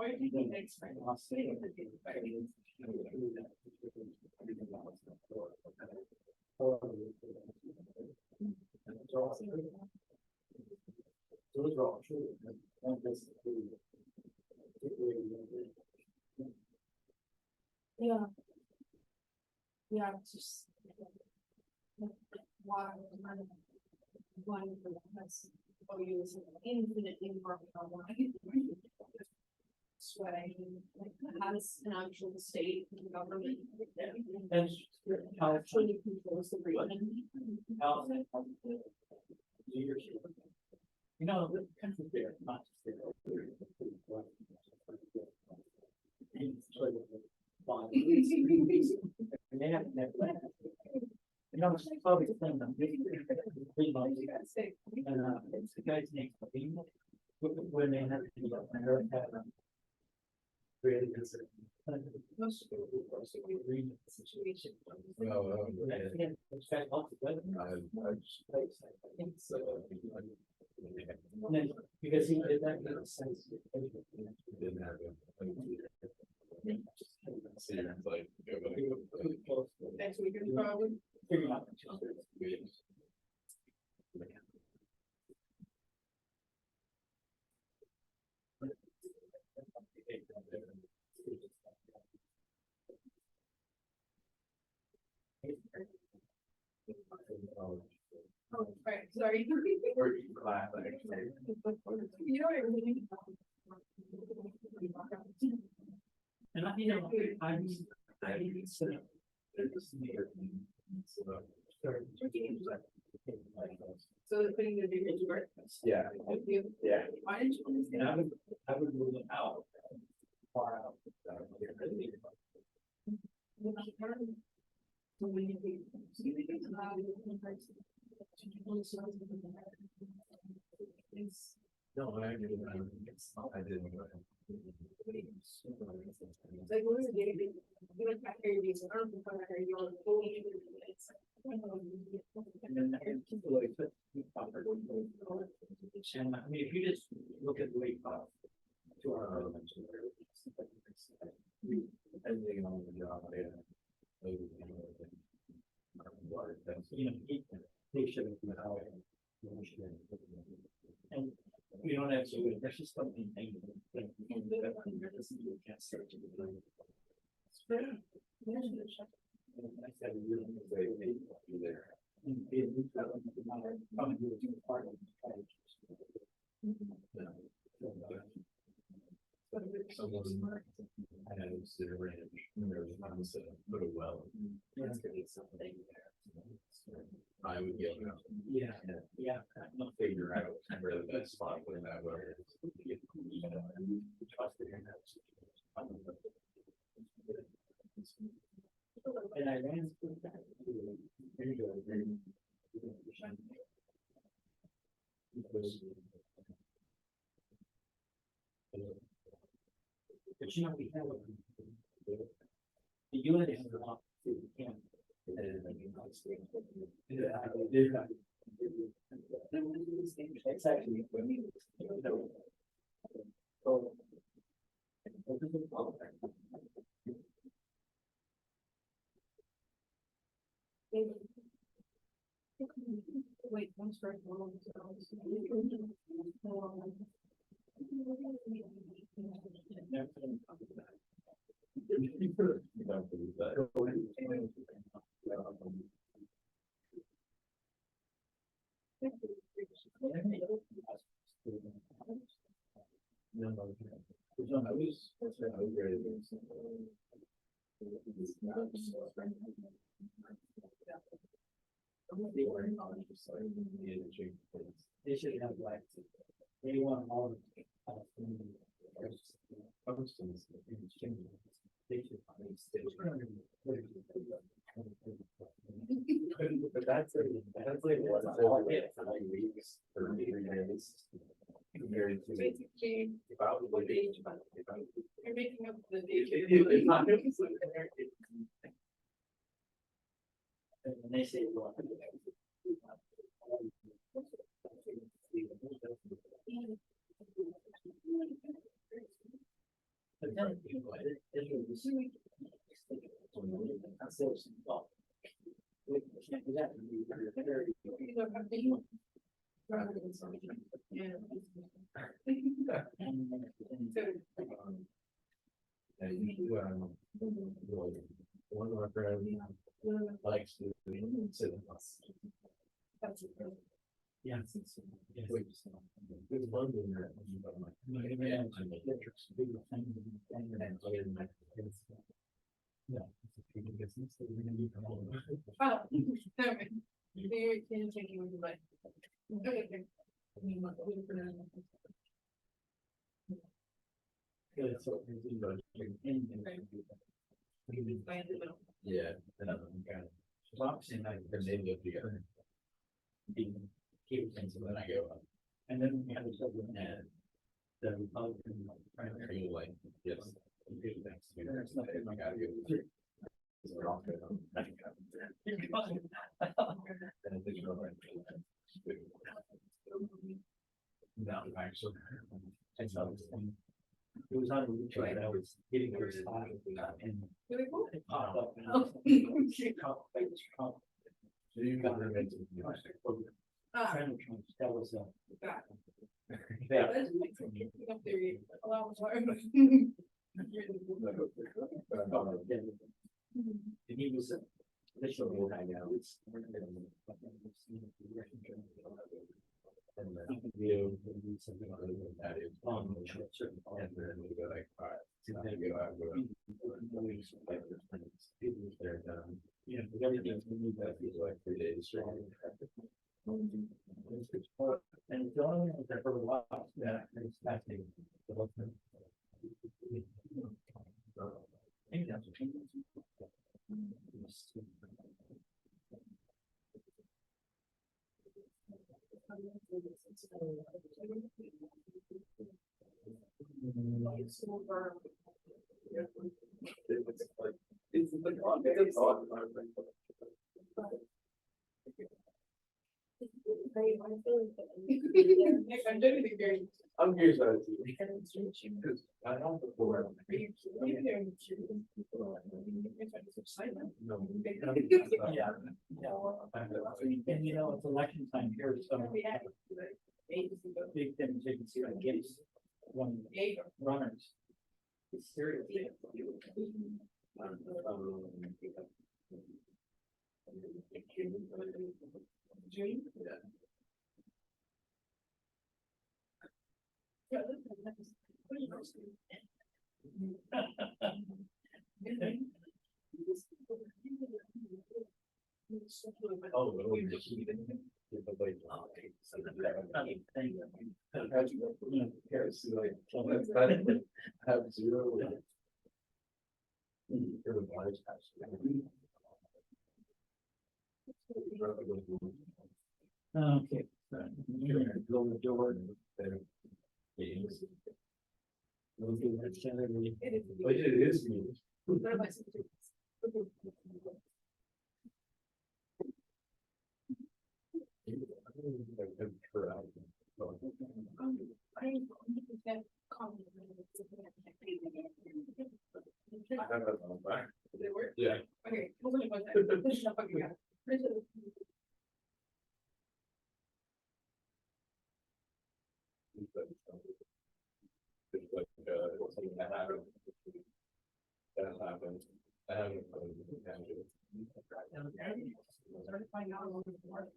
Those are all true. Yeah. Yeah, it's just. Why, one for the best, or use infinitely more online. Sway, like, has an actual state and government. And how Actually controls the region. leadership. You know, the country there, not just there. And they have never. You know, it's probably the thing, I'm really, really like it. And, it's the guy's name, when they have, I heard that. Really consider. Most of the agreement situation. Yeah. It's kind of altogether. I just- I think so. And then, because he did that, it makes sense. Didn't have it. See, it's like, Next week is probably. Figure out. Oh, right, sorry. Class, You know what I really. And I, you know, I sort of. So they're putting the bigger work. Yeah. Yeah. Why didn't you? And I would move it out. Far out. No, I didn't. I didn't. Like, what is it? You like back here, you I don't know if I heard you on the phone. And then I can keep the way fit. And I mean, if you just look at the way up to our. Everything on the job, yeah. You know, they should have. And we don't have to, there's just something. Someone had a ranch, and there was one said, put a well. I would get, Yeah, yeah. I'll figure out where the best spot for that well is. And I ran through that. But you know, we have the unit is a lot to the camp. It's actually. So. Wait, one strike. They should have like, they want all of it. They should. But that's like what weeks or 3 days. Compared to. Basically, If I was like, you're making up the it's not- And they say, well. But then, you know, it was. That's so simple. We can't do that. Yeah. And you, one of our friends likes to sit in us. That's Yeah. There's one in there. Oh, okay. Very can take you with the light. Okay. Good, so. Yeah. And I'm kind of. So I'm saying like, they're maybe up together. Keep things, and then I go up. And then we have this other, And the Republican primary. you're like, yes. You do things. You know, it's not, I gotta go. We're all good. And it's just right. No, actually. It's not. It was on a route that I was getting her spot and Really cool. it popped up. And I Oh. was like, So you got to make some. Ah, Trying to that was, got it. yeah. That's like something up there, a lot more. And he was, this show me right now, it's. And then you do something other than that is. Certain. And then we go like, all right. So then we go, I go. Like, they're done. You know, with everything. That feels like 3 days straight. And the only thing that for a while, that is fascinating. Maybe that's what changes. I'm doing it very. I'm curious about it too. Because I don't before. No. Yeah. And you know, it's election time here, so big things you can see against one runners. It's serious. June. Oh, have zero. Okay. Go to the door. But it is me. They work? Yeah. Okay, hold on one second. This is not fucking bad. Something that happened. That happened. I haven't. Started finding out a little bit more. It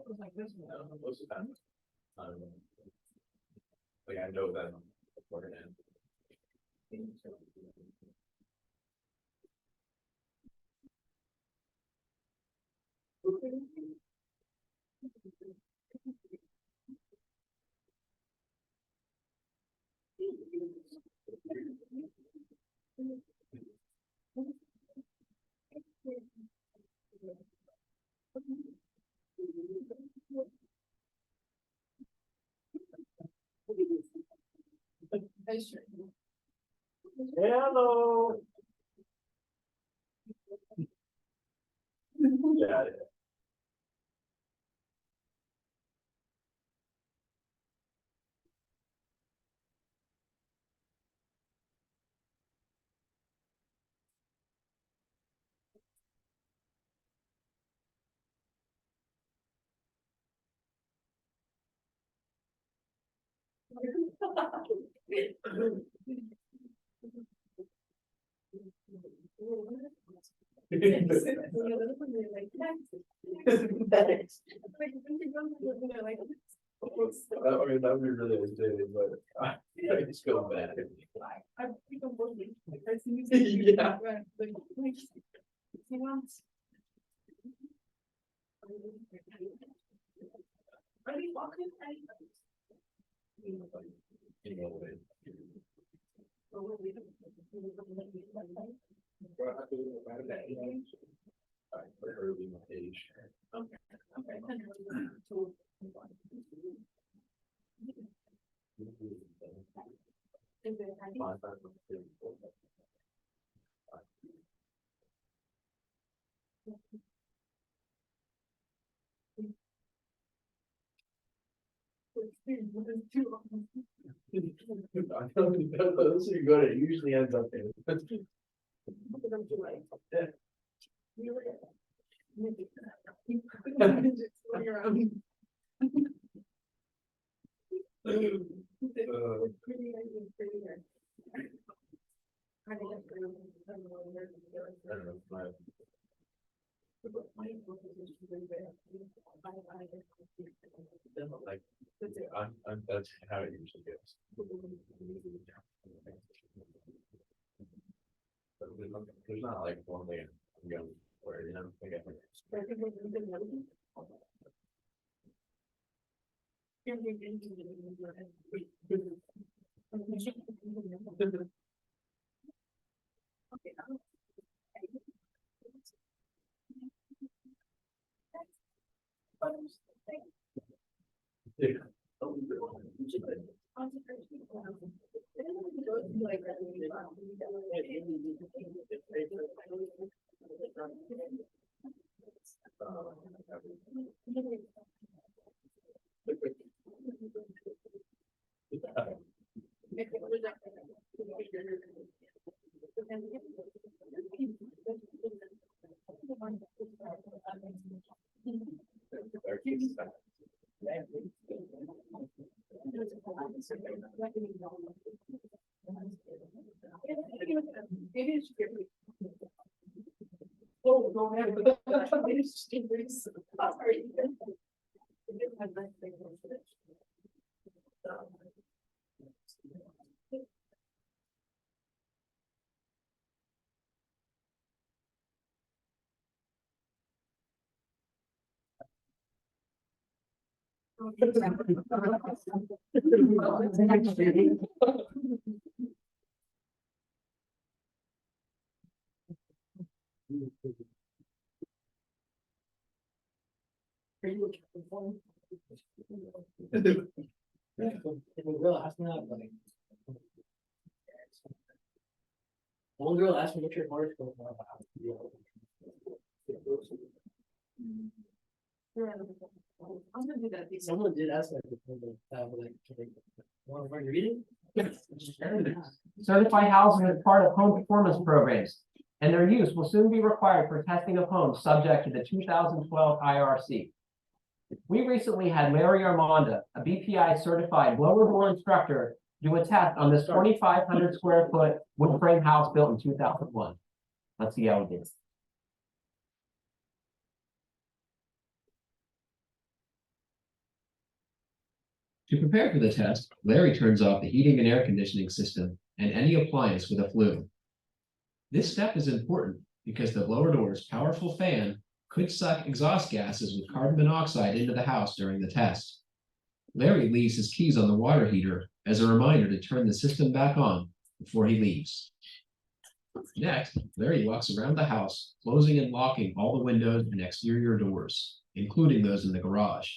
was like this one. Most of the time. Like I know that beforehand. That's true. Hello. Yeah. I mean, that would be really irritating, but I just feel bad. I think I'm working. Yeah. Are we walking? Early my age. I don't know, those are good, it usually ends up there. I don't know, my. Like, that's how it usually goes. But there's not like one day I'm going where, you know, I get. Yeah. Oh, go ahead. Sorry. One girl asked me what your horoscope was about. I'm gonna do that. Someone did ask me, want to read it? Certified housing is part of home performance programs, and their use will soon be required for testing of homes subject to the 2012 IRC. We recently had Larry Armanda, a BPI certified blower door instructor, do a test on this 2,500 square foot wood frame house built in 2001. Let's see how it is. To prepare for the test, Larry turns off the heating and air conditioning system and any appliance with a flue. This step is important because the blower door's powerful fan could suck exhaust gases with carbon monoxide into the house during the test. Larry leaves his keys on the water heater as a reminder to turn the system back on before he leaves. Next, Larry walks around the house, closing and locking all the windows and exterior doors, including those in the garage.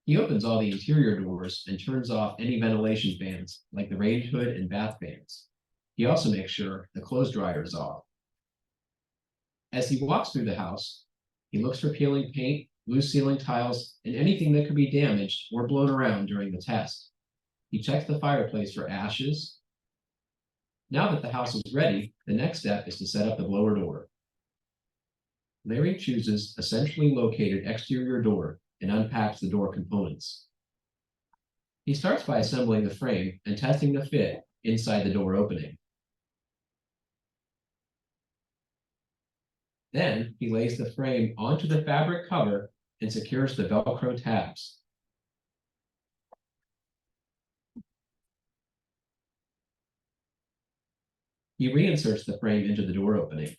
He opens all the interior doors and turns off any ventilation fans, like the range hood and bath fans. He also makes sure the clothes dryer is off. As he walks through the house, he looks for peeling paint, loose ceiling tiles, and anything that could be damaged or blown around during the test. He checks the fireplace for ashes. Now that the house is ready, the next step is to set up the blower door. Larry chooses a centrally located exterior door and unpacks the door components. He starts by assembling the frame and testing the fit inside the door opening. Then he lays the frame onto the fabric cover and secures the Velcro tabs. He reinserts the frame into the door opening.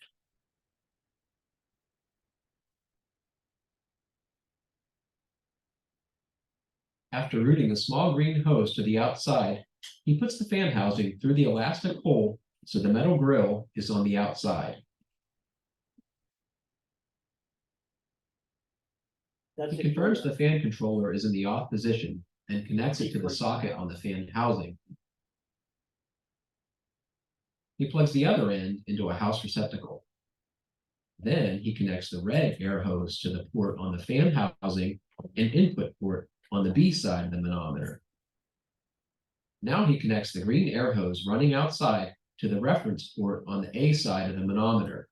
After routing a small green hose to the outside, He puts the fan housing through the elastic hole so the metal grill is on the outside. That's He confirms the fan controller is in the off position and connects it to the socket on the fan housing. He plugs the other end into a house receptacle. Then he connects the red air hose to the port on the fan housing and input port on the B side of the manometer. Now he connects the green air hose running outside to the reference port on the A side of the manometer.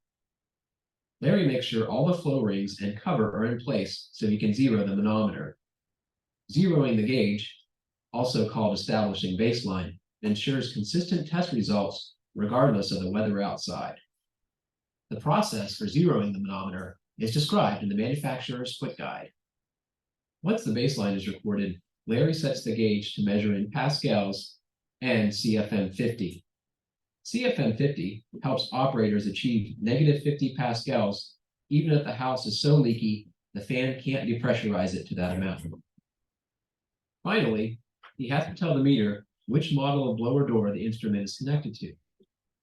Larry makes sure all the flow rings and cover are in place so he can zero the manometer. Zeroing the gauge, also called establishing baseline, ensures consistent test results regardless of the weather outside. The process for zeroing the manometer is described in the manufacturer's quick guide. Once the baseline is recorded, Larry sets the gauge to measure in pascals and CFM 50. CFM 50 helps operators achieve -50 pascals even if the house is so leaky the fan can't depressurize it to that amount. Finally, he has to tell the meter which model of blower door the instrument is connected to.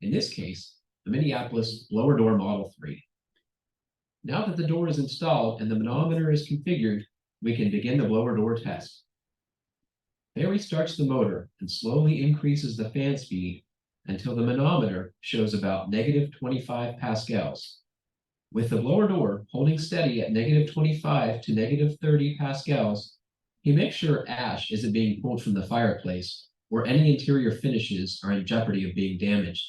In this case, the Minneapolis blower door Model 3. Now that the door is installed and the manometer is configured, we can begin the blower door test. Larry starts the motor and slowly increases the fan speed until the manometer shows about -25 pascals. With the blower door holding steady at -25 to -30 pascals, he makes sure ash isn't being pulled from the fireplace or any interior finishes are in jeopardy of being damaged.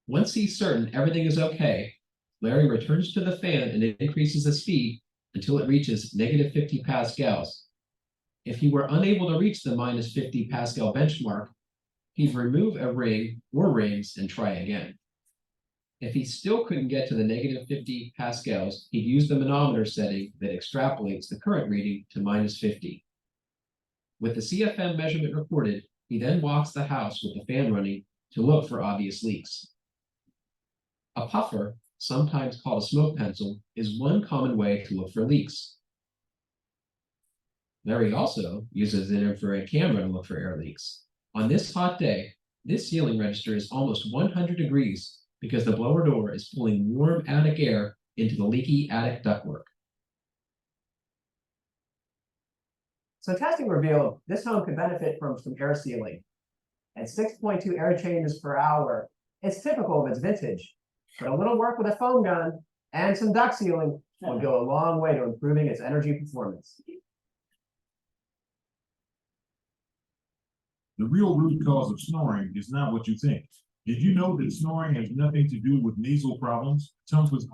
Once he's certain everything is okay, Larry returns to the fan and increases the speed until it reaches -50 pascals. If he were unable to reach the -50 pascal benchmark, he'd remove a ring or rings and try again. If he still couldn't get to the -50 pascals, he'd use the manometer setting that extrapolates the current reading to -50. With the CFM measurement recorded, he then walks the house with the fan running to look for obvious leaks. A puffer, sometimes called a smoke pencil, is one common way to look for leaks. Larry also uses an infrared camera to look for air leaks. On this hot day, this ceiling register is almost 100 degrees because the blower door is pulling warm attic air into the leaky attic ductwork. So testing revealed this home could benefit from some air sealing. At 6.2 air changes per hour, it's typical of its vintage, but a little work with a foam gun and some duct sealing will go a long way to improving its energy performance. The real root cause of snoring is not what you think. Did you know that snoring has nothing to do with nasal problems? Tongue was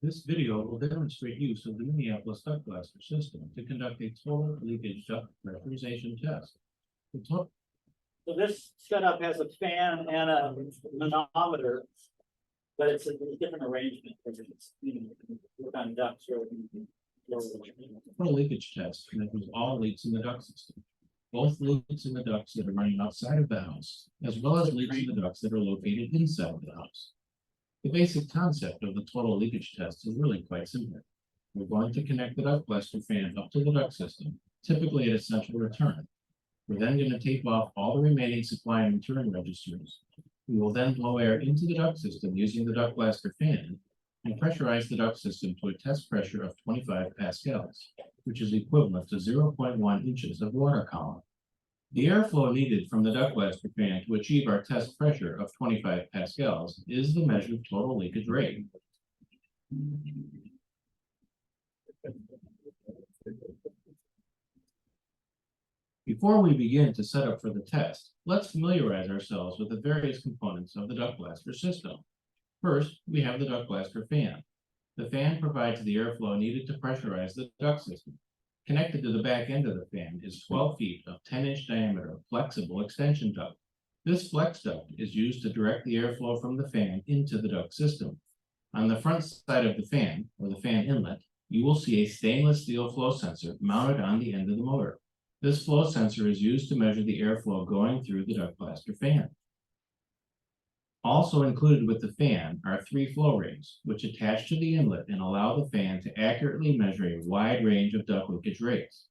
This video will demonstrate use of the Minneapolis duct blaster system to conduct a total leakage duct pressurization test. So this setup has a fan and a manometer, but it's a different arrangement because it's, work on ducts or. Total leakage test measures all leaks in the duct system. Both leaks in the ducts that are running outside of the house, as well as leaks in the ducts that are located inside of the house. The basic concept of the total leakage test is really quite simple. We're going to connect the duct blaster fan up to the duct system, typically at a central return. We're then going to tape off all the remaining supply and return registers. We will then blow air into the duct system using the duct blaster fan and pressurize the duct system to a test pressure of 25 pascals, which is equivalent to 0.1 inches of water column. The airflow needed from the duct blaster fan to achieve our test pressure of 25 pascals is the measured total leakage rate. Before we begin to set up for the test, let's familiarize ourselves with the various components of the duct blaster system. First, we have the duct blaster fan. The fan provides the airflow needed to pressurize the duct system. Connected to the back end of the fan is 12 feet of 10-inch diameter flexible extension duct. This flex duct is used to direct the airflow from the fan into the duct system. On the front side of the fan, or the fan inlet, you will see a stainless steel flow sensor mounted on the end of the motor. This flow sensor is used to measure the airflow going through the duct blaster fan. Also included with the fan are 3 flow rings, which attach to the inlet and allow the fan to accurately measure a wide range of duct leakage rates.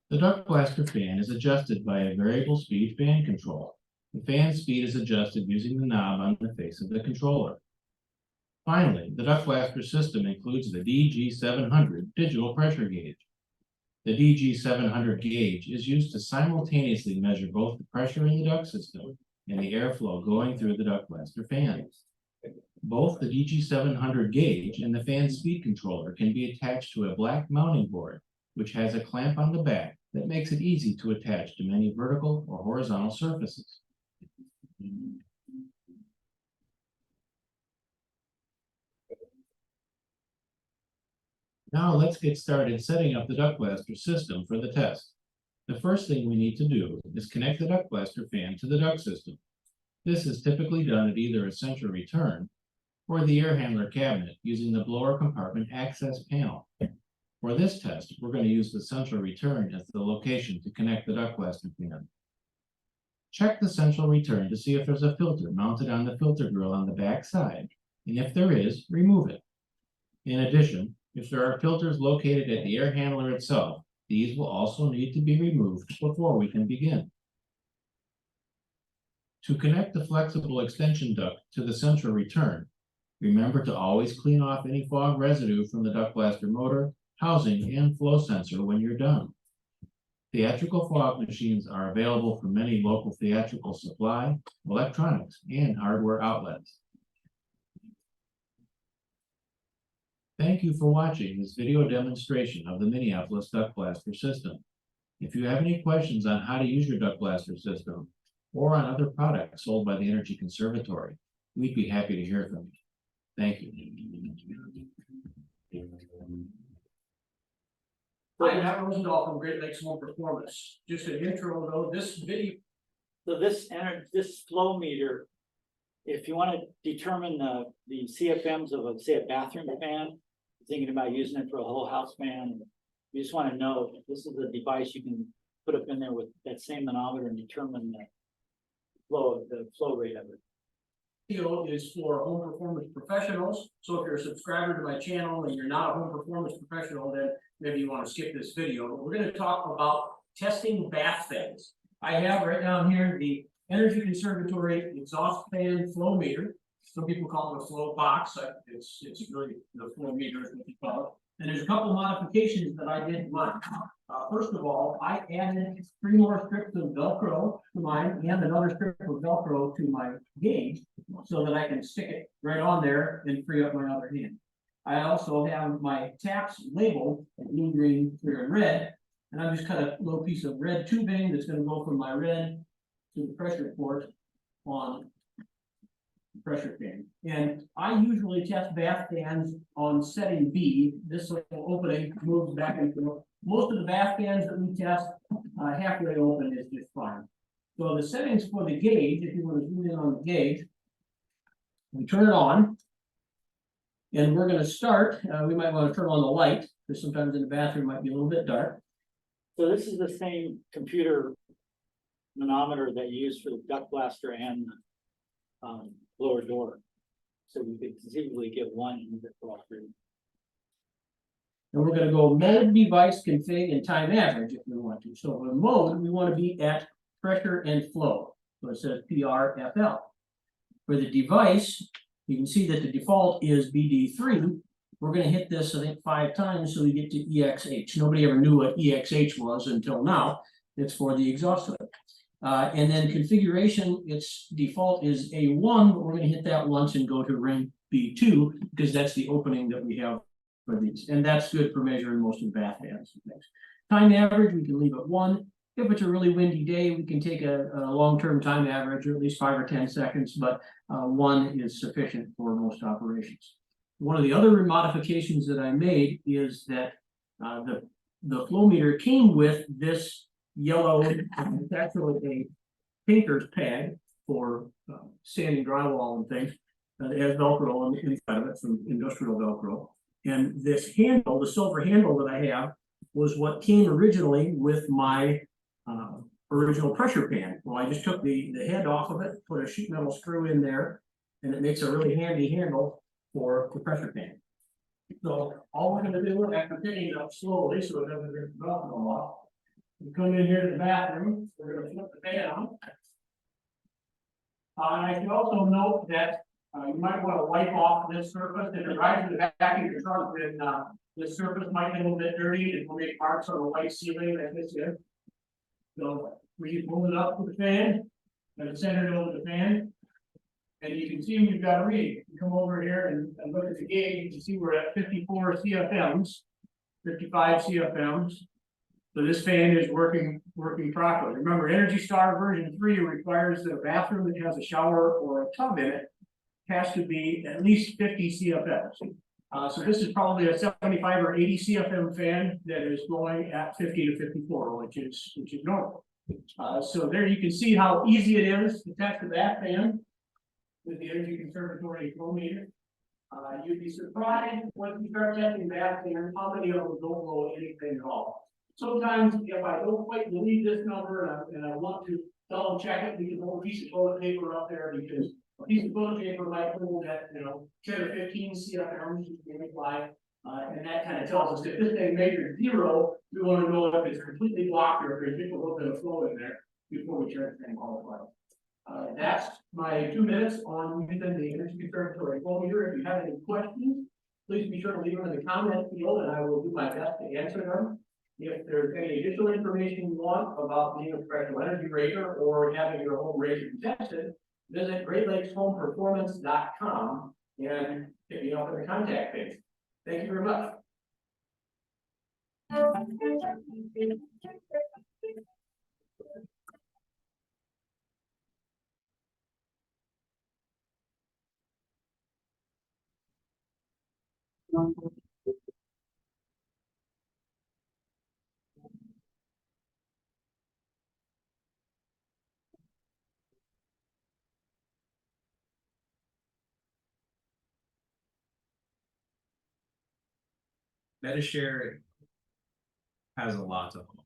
The duct blaster fan is adjusted by a variable speed fan control. The fan speed is adjusted using the knob on the face of the controller. Finally, the duct blaster system includes the DG700 digital pressure gauge. The DG700 gauge is used to simultaneously measure both the pressure in the duct system and the airflow going through the duct blaster fan. Both the DG700 gauge and the fan speed controller can be attached to a black mounting board, which has a clamp on the back that makes it easy to attach to many vertical or horizontal surfaces. Now let's get started setting up the duct blaster system for the test. The first thing we need to do is connect the duct blaster fan to the duct system. This is typically done at either a central return or the air handler cabinet using the blower compartment access panel. For this test, we're going to use the central return as the location to connect the duct blaster fan. Check the central return to see if there's a filter mounted on the filter grill on the back side, and if there is, remove it. In addition, if there are filters located at the air handler itself, these will also need to be removed before we can begin. To connect the flexible extension duct to the central return, remember to always clean off any fog residue from the duct blaster motor, housing, and flow sensor when you're done. Theatrical fog machines are available from many local theatrical supply, electronics, and hardware outlets. Thank you for watching this video demonstration of the Minneapolis duct blaster system. If you have any questions on how to use your duct blaster system or on other products sold by the Energy Conservatory, we'd be happy to hear from you. Thank you. Hi, Matt Rosendahl from Great Lakes Home Performance. Just an intro though, this video. So this flow meter, if you want to determine the CFMs of say a bathroom fan, thinking about using it for a whole house fan, you just want to know this is a device you can put up in there with that same manometer and determine the flow rate of it. Video is for home performance professionals. So if you're a subscriber to my channel and you're not a home performance professional, then maybe you want to skip this video. But we're going to talk about testing bath fans. I have right down here the Energy Conservatory exhaust fan flow meter. Some people call it a flow box. It's really the flow meter is what you call it. And there's a couple modifications that I did to mine. First of all, I added 3 more strips of Velcro to mine and another strip of Velcro to my gauge so that I can stick it right on there and free up my other hand. I also have my taps labeled blue, green, clear, and red. And I've just cut a little piece of red tubing that's going to go from my red to the pressure port on the pressure fan. And I usually test bath fans on setting B. This little opening moves back and forth. Most of the bath fans that we test halfway open is just fine. So the settings for the gauge, if you want to zoom in on the gauge, we turn it on. And we're going to start, we might want to turn on the light, because sometimes in the bathroom it might be a little bit dark. So this is the same computer manometer that you use for the duct blaster and blower door. So we could conceivably get one in the all 3. And we're going to go mode, device, config, and time average if we want to. So for mode, we want to be at pressure and flow. So it says PRFL. For the device, you can see that the default is BD3. We're going to hit this, I think, 5 times so we get to EXH. Nobody ever knew what EXH was until now. It's for the exhaust hood. And then configuration, its default is A1, but we're going to hit that once and go to ring B2 because that's the opening that we have for these. And that's good for measuring most of the bath fans. Time average, we can leave at 1. If it's a really windy day, we can take a long-term time average, or at least 5 or 10 seconds, but 1 is sufficient for most operations. One of the other modifications that I made is that the flow meter came with this yellow, it's actually a painter's pad for sanding drywall and things. It has Velcro on the inside of it, some industrial Velcro. And this handle, the silver handle that I have was what came originally with my original pressure pan. Well, I just took the head off of it, put a sheet metal screw in there, and it makes a really handy handle for the pressure pan. So all we're gonna do after picking it up slowly, so it doesn't get dropped a lot. We come in here to the bathroom, we're gonna flip the fan on. And I should also note that you might want to wipe off this surface. If it rides to the back of your truck, then this surface might be a little bit dirty. It will make marks on the white ceiling like this here. So we just move it up to the fan, and center it over the fan. And you can see we've got a read. You come over here and look at the gauge, you can see we're at 54 CFMs, 55 CFMs. So this fan is working properly. Remember, Energy Star version 3 requires that a bathroom that has a shower or a tub in it has to be at least 50 CFMs. So this is probably a 75 or 80 CFM fan that is going at 50 to 54, which is normal. So there you can see how easy it is to test that fan with the Energy Conservatory flow meter. You'd be surprised when you start testing that fan, how many of them don't blow anything at all. Sometimes if I don't quite believe this number and I want to double check it, we can hold a piece of toilet paper up there, because a piece of toilet paper might hold at, 10 or 15 CFMs, and that kind of tells us if this thing measures 0, we want to know if it's completely blocked or if there's a little bit of flow in there before we turn the thing all apart. That's my 2 minutes on using the Energy Conservatory flow meter. If you have any questions, please be sure to leave them in the comment field and I will do my best to answer them. If there's any additional information you want about being a professional energy rater or having your home rated and tested, visit GreatLakesHomePerformance.com and hit me up in the contact page. Thank you very much. Metashare has a lot to offer.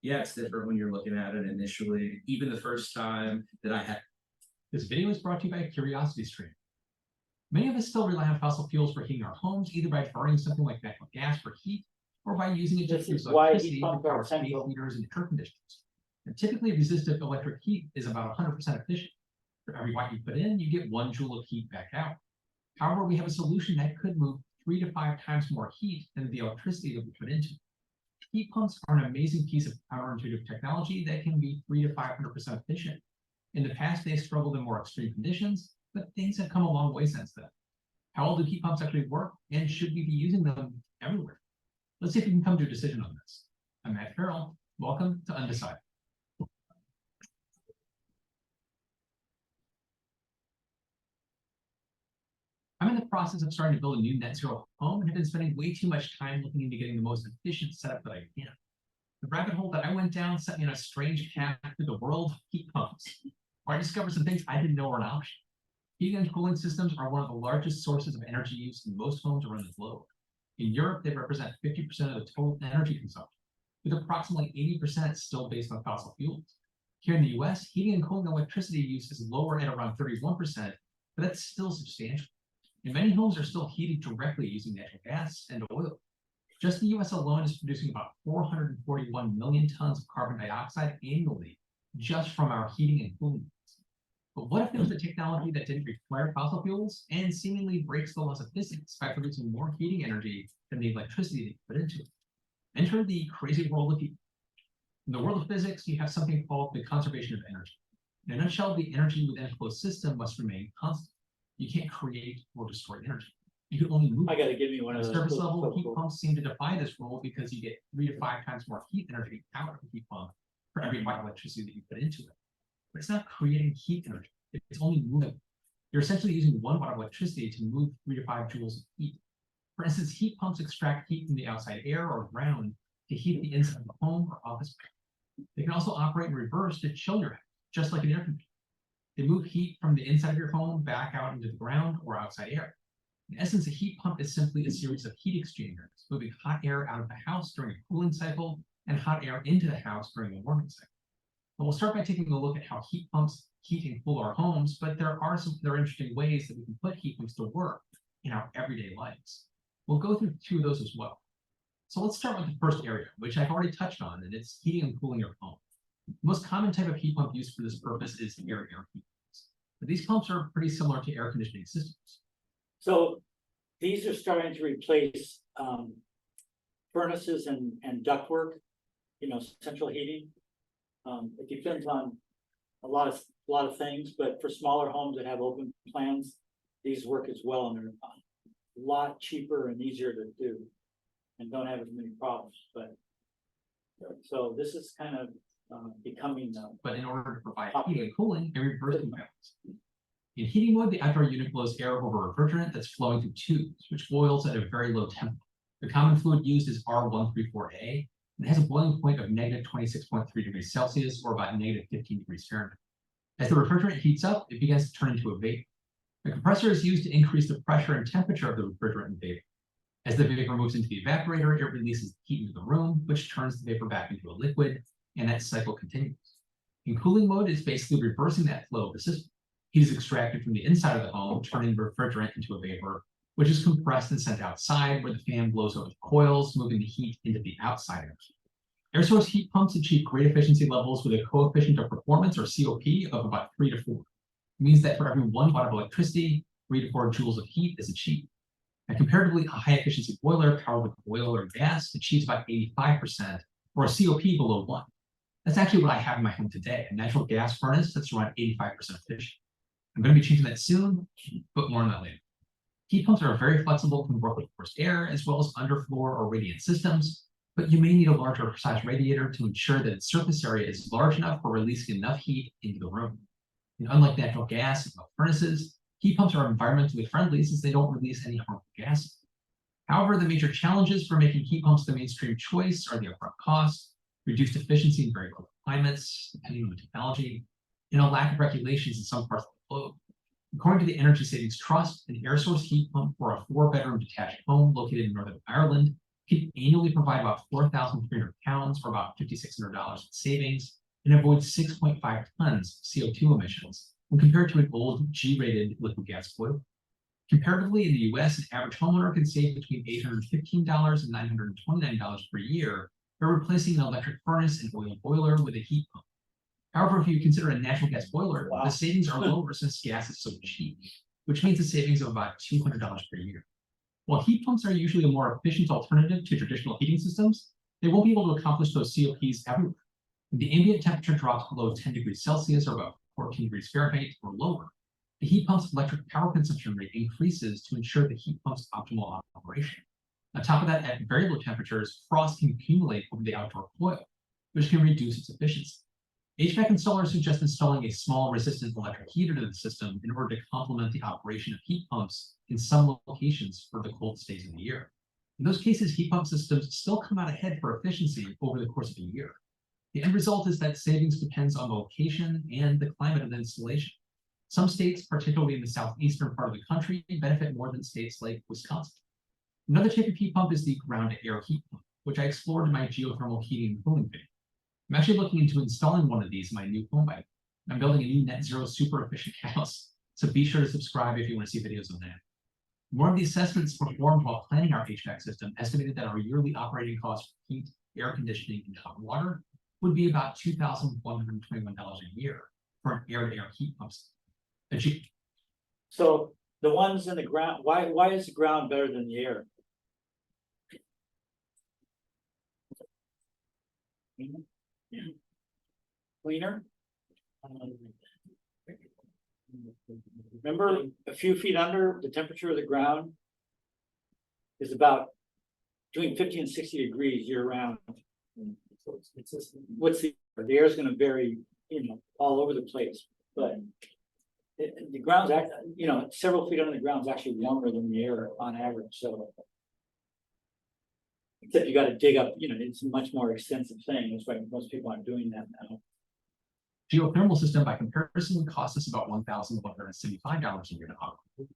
Yeah, it's different when you're looking at it initially. Even the first time that I had. This video is brought to you by CuriosityStream. Many of us still rely on fossil fuels for heating our homes, either by burning something like natural gas for heat, or by using it to This produce is why electricity heat to pumps are power space essential. heaters and air conditioners. And typically, resistive electric heat is about 100% efficient. For every watt you put in, you get 1 joule of heat back out. However, we have a solution that could move 3 to 5 times more heat than the electricity that we put into it. Heat pumps are an amazing piece of counterintuitive technology that can be 300 to 500% efficient. In the past, they struggled in more extreme conditions, but things have come a long way since then. How well do heat pumps actually work, and should we be using them everywhere? Let's see if we can come to a decision on this. I'm Matt Farrell. Welcome to Undecided. I'm in the process of starting to build a new net zero home and have been spending way too much time looking into getting the most efficient setup that I can. The rabbit hole that I went down set me on a strange path through the world of heat pumps, where I discovered some things I didn't know were an option. Heating and cooling systems are one of the largest sources of energy use in most homes around the globe. In Europe, they represent 50% of the total energy consumption, with approximately 80% still based on fossil fuels. Here in the US, heating and cooling electricity use is lower at around 31%, but that's still substantial. And many homes are still heated directly using natural gas and oil. Just the US alone is producing about 441 million tons of carbon dioxide annually, just from our heating and cooling needs. But what if there was a technology that didn't require fossil fuels and seemingly breaks the laws of physics by producing more heating energy than the electricity that you put into it? Enter the crazy world of heat. In the world of physics, you have something called the conservation of energy. In a nutshell, the energy within a closed system must remain constant. You can't create or destroy energy. You can only move. I gotta give you one of those. Surface level So heat cool. pumps seem to defy this rule because you get 3 to 5 times more heat energy out of a heat pump for every watt of electricity that you put into it. But it's not creating heat energy. It's only moving. You're essentially using 1 watt of electricity to move 3 to 5 joules of heat. For instance, heat pumps extract heat from the outside air or ground to heat the inside of the home or office. They can also operate in reverse to chill your house, just like an air conditioner. They move heat from the inside of your home back out into the ground or outside air. In essence, a heat pump is simply a series of heat exchangers, moving hot air out of the house during a cooling cycle and hot air into the house during a warming cycle. But we'll start by taking a look at how heat pumps heat and cool our homes, but there are some other interesting ways that we can put heat pumps to work in our everyday lives. We'll go through 2 of those as well. So let's start with the first area, which I've already touched on, and it's heating and cooling your home. The most common type of heat pump used for this purpose is air-air heat pumps. But these pumps are pretty similar to air conditioning systems. So these are starting to replace furnaces and ductwork, central heating. It depends on a lot of things, but for smaller homes that have open plans, these work as well, and they're a lot cheaper and easier to do and don't have as many problems. But so this is kind of becoming But in order to provide heating and cooling, a reversing balance. In heating mode, the outdoor unit blows air over a refrigerant that's flowing through tubes, which boils at a very low temperature. The common fluid used is R134A, and it has a boiling point of negative 26.3 degrees Celsius, or about negative 15 degrees Fahrenheit. As the refrigerant heats up, it begins to turn into a vapor. The compressor is used to increase the pressure and temperature of the refrigerant and vapor. As the vapor moves into the evaporator, it releases heat into the room, which turns the vapor back into a liquid, and that cycle continues. In cooling mode, it's basically reversing that flow of the system. Heat is extracted from the inside of the home, turning the refrigerant into a vapor, which is compressed and sent outside, where the fan blows over the coils, moving the heat into the outside of it. Air source heat pumps achieve great efficiency levels with a coefficient of performance, or COP, of about 3 to 4. It means that for every 1 watt of electricity, 3 to 4 joules of heat is achieved. And comparatively, a high efficiency boiler powered with oil or gas achieves about 85%, or a COP below 1. That's actually what I have in my home today, a natural gas furnace that's around 85% efficient. I'm going to be changing that soon, but more on that later. Heat pumps are very flexible, can work with forced air as well as underfloor or radiant systems, but you may need a larger size radiator to ensure that its surface area is large enough for releasing enough heat into the room. And unlike natural gas and furnaces, heat pumps are environmentally friendly since they don't release any harmful gases. However, the major challenges for making heat pumps the mainstream choice are the upfront cost, reduced efficiency in very cold climates, depending on the technology, and a lack of regulations in some parts of the globe. According to the Energy Savings Trust, an air source heat pump for a 4-bedroom detached home located in Northern Ireland can annually provide about 4,300 pounds, or about $5,600 in savings, and avoid 6.5 tons of CO2 emissions when compared to an old G-rated liquid gas boiler. Comparatively, in the US, an average homeowner can save between $815 and $929 per year by replacing an electric furnace and oil boiler with a heat pump. However, if you consider a natural gas boiler, the savings are lower since gas is so cheap, which means a savings of about $200 per year. While heat pumps are usually a more efficient alternative to traditional heating systems, they won't be able to accomplish those COPs everywhere. If the ambient temperature drops below 10 degrees Celsius, or about 14 degrees Fahrenheit or lower, the heat pump's electric power consumption rate increases to ensure the heat pump's optimal operation. On top of that, at very low temperatures, frost can accumulate over the outdoor coil, which can reduce its efficiency. HVAC installers suggest installing a small resistant electric heater to the system in order to complement the operation of heat pumps in some locations for the cold days of the year. In those cases, heat pump systems still come out ahead for efficiency over the course of a year. The end result is that savings depends on the location and the climate of the installation. Some states, particularly in the southeastern part of the country, benefit more than states like Wisconsin. Another type of heat pump is the ground-to-air heat pump, which I explored in my geothermal heating and cooling video. I'm actually looking into installing one of these in my new home. I'm building a new net zero super efficient house, so be sure to subscribe if you want to see videos on that. More of the assessments performed while planning our HVAC system estimated that our yearly operating costs for heat, air conditioning, and hot water would be about $2,121 a year for an air-to-air heat pump system. So the ones in the ground, why is the ground better than the air? Cleaner? Remember, a few feet under, the temperature of the ground is about between 50 and 60 degrees year round. What's the air is going to vary, all over the place, but the ground's several feet under the ground is actually warmer than the air on average. So, except you got to dig up, it's a much more extensive thing. That's why most people aren't doing that now. Geothermal system, by comparison, would cost us about $1,175 a year to operate.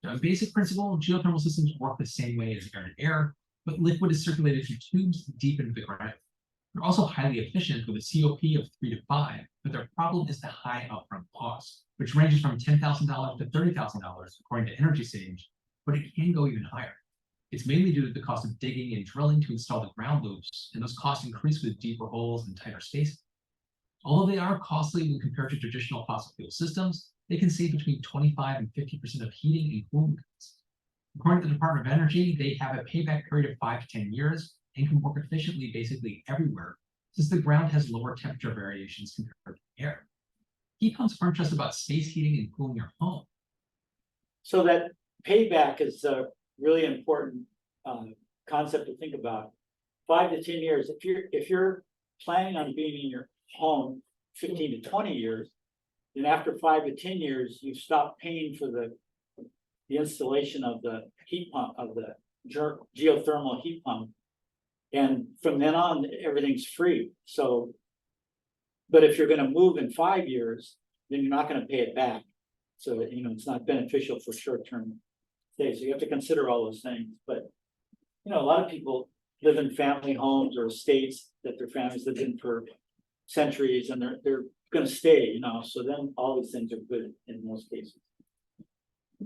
Now, in basic principle, geothermal systems work the same way as air to air, but liquid is circulated through tubes deep into the ground. They're also highly efficient with a COP of 3 to 5, but their problem is the high upfront cost, which ranges from $10,000 to $30,000 according to Energy Sage, but it can go even higher. It's mainly due to the cost of digging and drilling to install the ground loops, and those costs increase with deeper holes and tighter spacing. Although they are costly when compared to traditional fossil fuel systems, they can save between 25 and 50% of heating and cooling costs. According to the Department of Energy, they have a payback period of 5 to 10 years and can work efficiently basically everywhere, since the ground has lower temperature variations compared to air. Heat pumps aren't just about space heating and cooling your home. So that payback is a really important concept to think about. 5 to 10 years, if you're planning on being in your home 15 to 20 years, then after 5 to 10 years, you stop paying for the installation of the heat pump, of the geothermal heat pump. And from then on, everything's free. So, but if you're gonna move in 5 years, then you're not gonna pay it back. So, it's not beneficial for short-term stay. So you have to consider all those things. But, a lot of people live in family homes or estates that their families lived in for centuries, and they're gonna stay, so then all these things are good in most cases.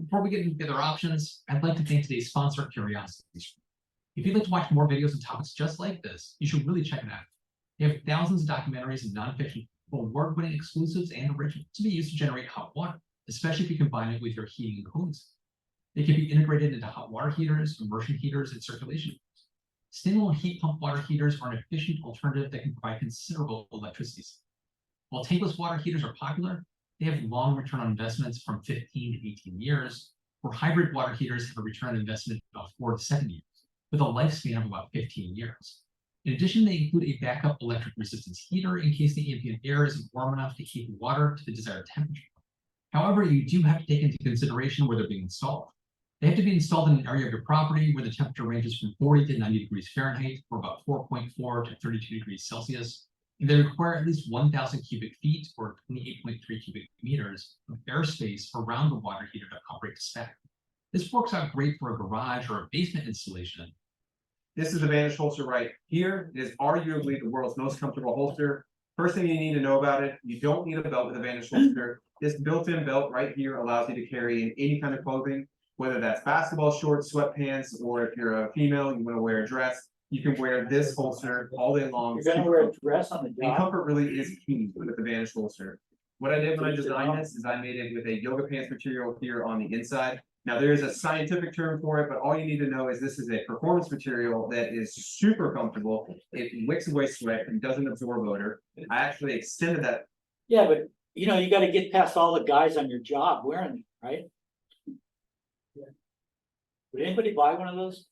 Before we get into the other options, I'd like to thank today's sponsor, Curiosity. If you'd like to watch more videos and topics just like this, you should really check it out. They have thousands of documentaries and nonfiction, award-winning exclusives and originals to be used to generate hot water, especially if you combine it with your heating and cooling system. They can be integrated into hot water heaters, immersion heaters, and circulation heaters. Standalone heat pump water heaters are an efficient alternative that can provide considerable electricity. While tankless water heaters are popular, they have long return on investments from 15 to 18 years, where hybrid water heaters have a return on investment of about 4 to 7 years, with a lifespan of about 15 years. In addition, they include a backup electric resistance heater in case the ambient air isn't warm enough to heat water to the desired temperature. However, you do have to take into consideration where they're being installed. They have to be installed in an area of your property where the temperature ranges from 40 to 90 degrees Fahrenheit, or about 4.4 to 32 degrees Celsius. And they require at least 1,000 cubic feet, or 28.3 cubic meters, of airspace around the water heater to operate to spec. This works out great for a garage or a basement installation. This is the Vanish holster right here. It is arguably the world's most comfortable holster. First thing you need to know about it, you don't need a belt with a Vanish holster. This built-in belt right here allows you to carry in any kind of clothing, whether that's basketball shorts, sweatpants, or if you're a female, you want to wear a dress, you can wear this holster all day long. You're gonna wear a dress on the And job? comfort really is key with the Vanish holster. What I did when I designed this is I made it with a yoga pants material here on the inside. Now there is a scientific term for it, but all you need to know is this is a performance material that is super comfortable. It wicks away sweat and doesn't absorb odor. I actually extended that. Yeah, but you gotta get past all the guys on your job wearing it, right? Would anybody buy one of those?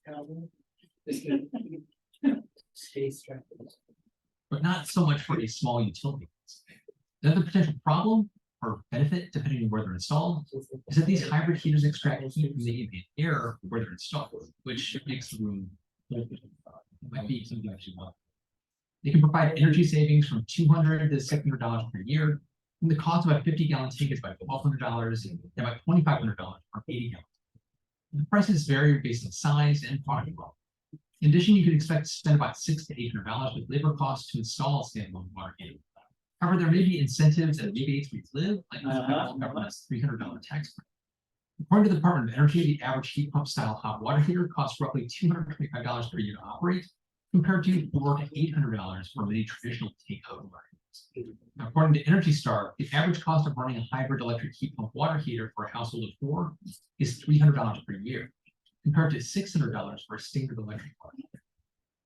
Space travelers. But not so much for a small utility. Another potential problem or benefit, depending on where they're installed, is that these hybrid heaters extract heat from the ambient air where they're installed, which makes the room might be something I should want. They can provide energy savings from $200 to $600 per year, and the cost of a 50-gallon tank is about $1,200 and about $2,500 for 80 gallons. The prices vary based on size and product level. In addition, you can expect to spend about $600 to $800 with labor costs to install a standalone water heater. However, there may be incentives and rebates where you live, like the federal government's $300 tax credit. According to the Department of Energy, the average heat pump style hot water heater costs roughly $225 per year to operate, compared to $400 to $800 for many traditional takeout water heaters. Now, according to Energy Star, the average cost of running a hybrid electric heat pump water heater for a household of 4 is $300 per year, compared to $600 for a standard electric water heater.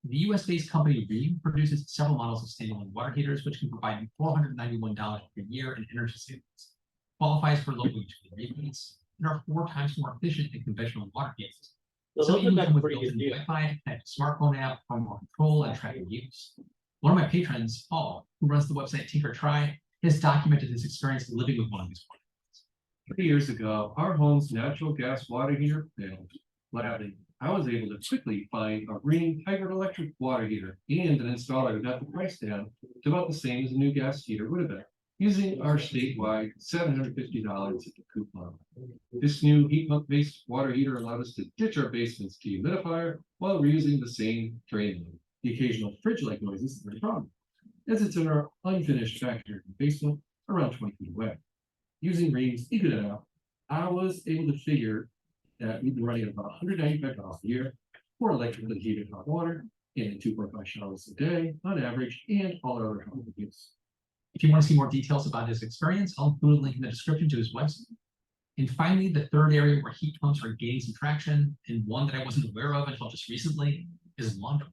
The US-based company Rheem produces several models of standalone water heaters, which can provide $491 per year in energy savings, qualifies for local utility rebates, and are 4 times more efficient than conventional water heaters. So Some even that's come with pretty good built-in deal. Wi-Fi, connected smartphone app, for more control and tracking use. One of my patrons, Paul, who runs the website Tinker Try, has documented his experience living with one of these water heaters. 3 years ago, our home's natural gas water heater failed. Loudly, I was able to quickly find a Rheem hybrid electric water heater and an installer who got the price down to about the same as a new gas heater would have been. using our statewide $750 coupon. This new heat pump based water heater allowed us to ditch our basement's dehumidifier while reusing the same drain line. The occasional fridge-like noises is a problem, as it's in our unfinished backyard basement around 20 feet away. Using Ream's Econet, I was able to figure that we've been running about $195 a year for electrically heated hot water and 2.5 showers a day on average, and all our other household use. If you want to see more details about his experience, I'll include a link in the description to his website. And finally, the third area where heat pumps are gaining some traction, and one that I wasn't aware of until just recently, is laundry.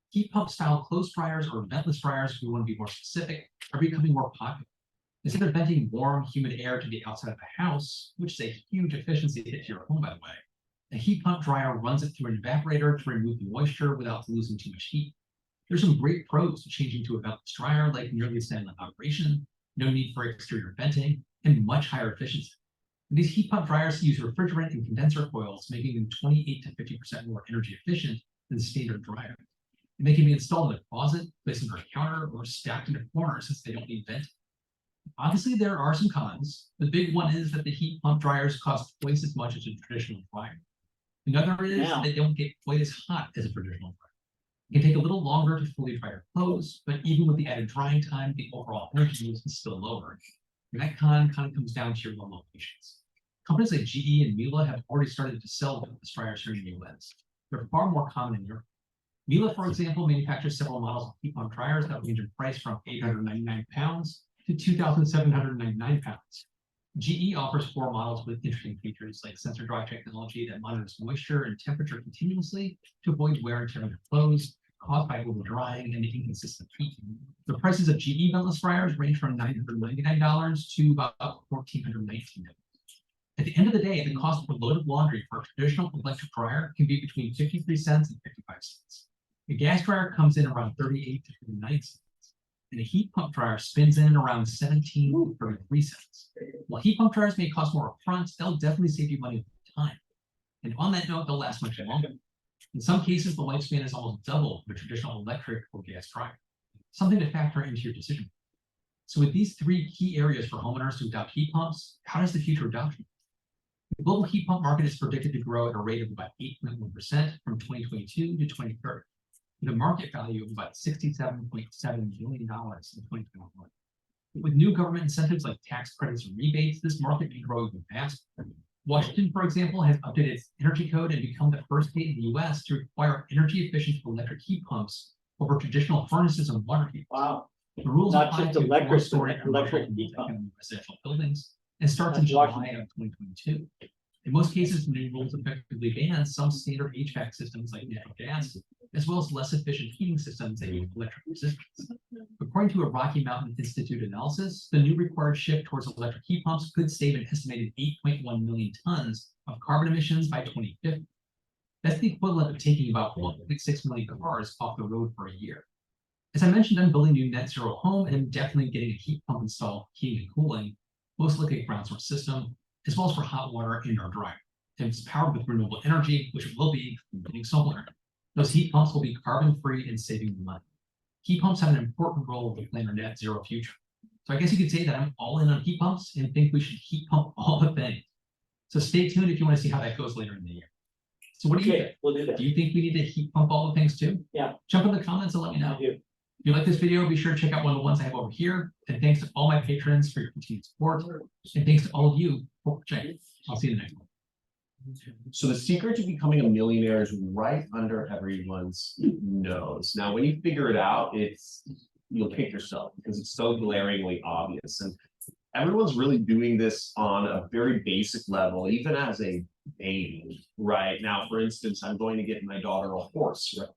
Heat pump style clothes dryers or ventless dryers, if we want to be more specific, are becoming more popular. Instead of venting warm, humid air to the outside of the house, which is a huge efficiency hit to your home, by the way, a heat pump dryer runs it through an evaporator to remove the moisture without losing too much heat. There's some great pros to changing to a ventless dryer, like nearly silent operation, no need for exterior venting, and much higher efficiency. And these heat pump dryers use refrigerant and condenser coils, making them 28 to 50% more energy efficient than standard dryers. And they can be installed in a closet, placed under a counter, or stacked in a corner since they don't need venting. Obviously, there are some cons. The big one is that the heat pump dryers cost twice as much as a traditional dryer. Another is that they don't get quite as hot as a traditional dryer. It can take a little longer to fully dry your clothes, but even with the added drying time, the overall energy use is still lower. And that kind of comes down to your low locations. Companies like GE and Miele have already started to sell ventless dryers here in the US. They're far more common in Europe. Miele, for example, manufactures several models of heat pump dryers that range in price from £899 to £2,799. GE offers 4 models with interesting features like sensor dry technology that monitors moisture and temperature continuously to avoid wear and tear on your clothes caused by over drying and inconsistent heat. The prices of GE ventless dryers range from $999 to about $1,419. At the end of the day, the cost per load of laundry for a traditional electric dryer can be between 53 cents and 55 cents. A gas dryer comes in around 38 to 39 cents. And a heat pump dryer spins in around 17 to 33 cents. While heat pump dryers may cost more upfront, they'll definitely save you money with time. And on that note, they'll last much longer. In some cases, the lifespan is almost double of a traditional electric or gas dryer. Something to factor into your decision. So with these 3 key areas for homeowners to adopt heat pumps, how does the future adoption? The global heat pump market is predicted to grow at a rate of about 8.1% from 2022 to 2030. With a market value of about $67.7 billion in 2021. With new government incentives like tax credits and rebates, this market can grow even faster. Washington, for example, has updated its energy code and become the first state in the US to require energy efficient electric heat pumps over traditional furnaces and water heaters. Wow. The rules Not apply just to electric, four-story but electric commercial heat pump. and residential buildings and starts in That's July Washington. of 2022. In most cases, the new rules effectively ban some standard HVAC systems like natural gas, as well as less efficient heating systems that use electric resistance. According to a Rocky Mountain Institute analysis, the new required shift towards electric heat pumps could save an estimated 8.1 million tons of carbon emissions by 2050. That's the equivalent of taking about 1.6 million cars off the road for a year. As I mentioned, I'm building a new net zero home and definitely getting a heat pump installed for heating and cooling, most likely a ground source system, as well as for hot water in our dryer. And it's powered with renewable energy, which will be getting solar. Those heat pumps will be carbon-free and saving you money. Heat pumps have an important role to plan our net zero future. So I guess you could say that I'm all in on heat pumps and think we should heat pump all the things. So stay tuned if you want to see how that goes later in the year. So what do you think? Okay, we'll do that. Do you think we need to heat pump all the things too? Yeah. Jump in the comments and let me know. I do. If you like this video, be sure to check out one of the ones I have over here. And thanks to all my patrons for your continued support. And thanks to all of you for watching. I'll see you in the next one. So the secret to becoming a millionaire is right under everyone's nose. Now, when you figure it out, you'll kick yourself because it's so glaringly obvious. And everyone's really doing this on a very basic level, even as a baby, right? Now, for instance, I'm going to get my daughter a horse. Right?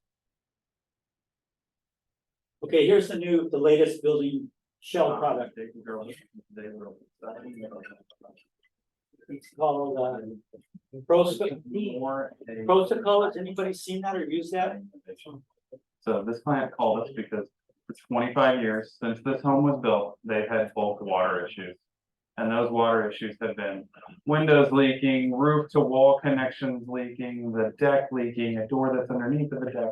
Okay, here's the latest building shell product. It's called Protocol. Has anybody seen that or used that? So this client called us because for 25 years, since this home was built, they've had bulk water issues. And those water issues have been windows leaking, roof to wall connections leaking, the deck leaking, a door that's underneath of the deck.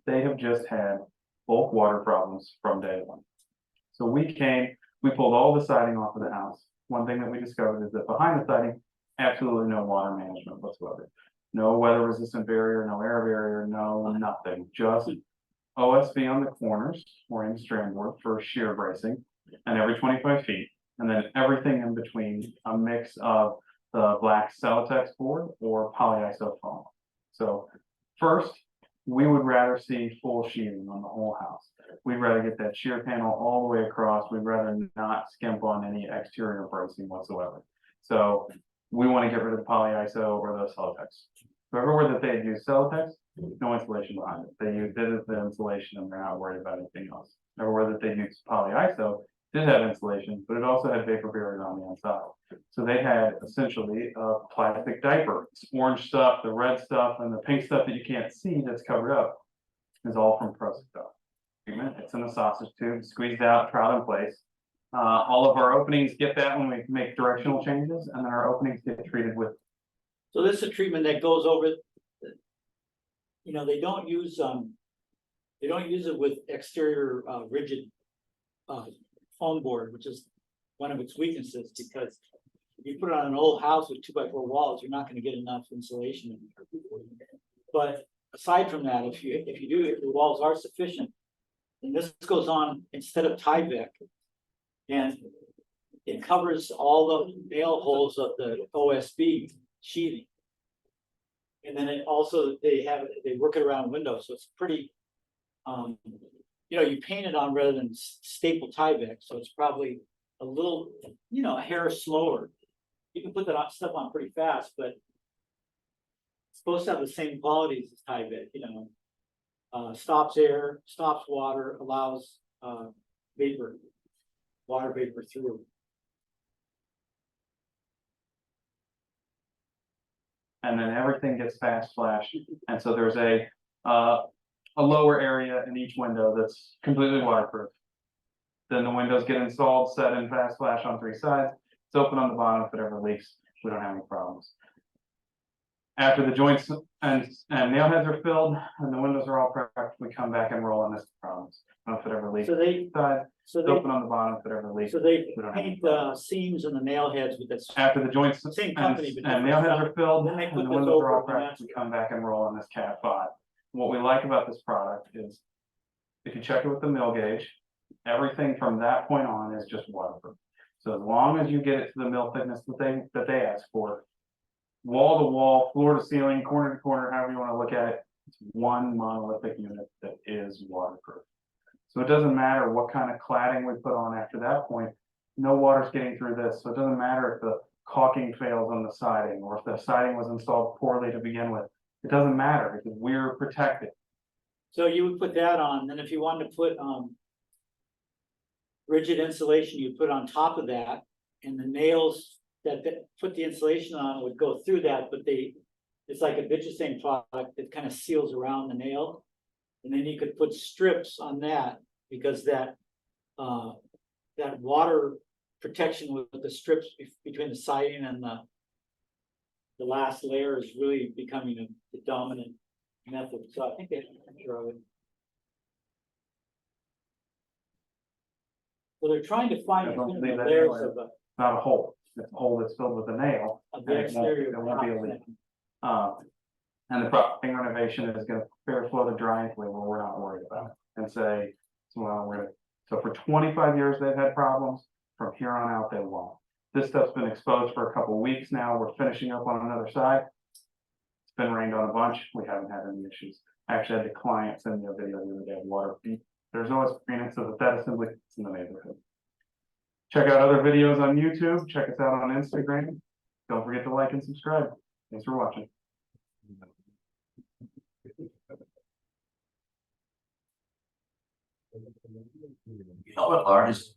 They have just had bulk water problems from day one. So we came, We pulled all the siding off of the house. One thing that we discovered is that behind the siding, absolutely no water management whatsoever. No weather resistant barrier, no air barrier, no nothing, just OSB on the corners or in strand work for shear bracing and every 25 feet. And then everything in between, a mix of the black Celotex board or polyiso foam. So first, we would rather see full sheathing on the whole house. We'd rather get that shear panel all the way across. We'd rather not skimp on any exterior bracing whatsoever. So we want to get rid of the polyiso or the Celotex. So everywhere that they use Celotex, no insulation behind it. They use this as the insulation and they're not worried about anything else. Everywhere that they use polyiso did have insulation, but it also had vapor barrier on the inside. So they had essentially a plastic diaper. It's orange stuff, the red stuff, and the pink stuff that you can't see that's covered up is all from Procycel. It's in a sausage tube, squeezed out, trowel in place. All of our openings get that when we make directional changes, and then our openings get treated with. So this is a treatment that goes over. You know, they don't use it with exterior rigid foam board, which is one of its weaknesses, because if you put it on an old house with 2x4 walls, you're not going to get enough insulation. But aside from that, if the walls are sufficient, and this goes on instead of Tyvek, and it covers all the nail holes of the OSB sheathing. And then it also, they work it around windows, so it's pretty, you know, you paint it on rather than staple Tyvek, so it's probably a little, you know, a hair slower. You can put that stuff on pretty fast, but it's supposed to have the same qualities as Tyvek, you know. Stops air, stops water, allows water vapor through. And then everything gets fast flash. And so there's a lower area in each window that's completely waterproof. Then the windows get installed, set in fast flash on 3 sides. It's open on the bottom if it ever leaks. We don't have any problems. After the joints and nail heads are filled and the windows are all prepped, we come back and roll on this problems. If it ever leaks. So they, It's open on the bottom if it ever leaks. so they We don't have any paint the seams and the nail heads with this. After the joints Same company, but and nail heads are filled then they and put the this windows are all over and prepped, we come back and roll on this Cat 5. What we like about this product is if you check it with the mill gauge, everything from that point on is just waterproof. So as long as you get it to the mill thickness that they ask for, wall to wall, floor to ceiling, corner to corner, however you want to look at it, it's one monolithic unit that is waterproof. So it doesn't matter what kind of cladding we put on after that point, no water's getting through this. So it doesn't matter if the caulking fails on the siding or if the siding was installed poorly to begin with. It doesn't matter because we're protected. So you would put that on, then if you wanted to put rigid insulation, you put on top of that, and the nails that put the insulation on would go through that, but it's like a vitrisane product that kind of seals around the nail. And then you could put strips on that because that water protection with the strips between the siding and the last layer is really becoming the dominant method. So I think they have a picture of it. So they're trying to find I don't between believe the that layers nail of the Not a hole, it's a hole that's filled with a nail. of And the it exterior. won't be a leak. And the propping renovation is gonna fair flow to dry where we're not worried about it and say, well, so for 25 years they've had problems, from here on out they won't. This stuff's been exposed for a couple weeks now, we're finishing up on another side. It's been rained on a bunch, we haven't had any issues. I actually had the client send me a video the other day of water. There's no experience of that assembly in the neighborhood. Check out other videos on YouTube, check us out on Instagram. Don't forget to like and subscribe. Thanks for watching. You know what art is?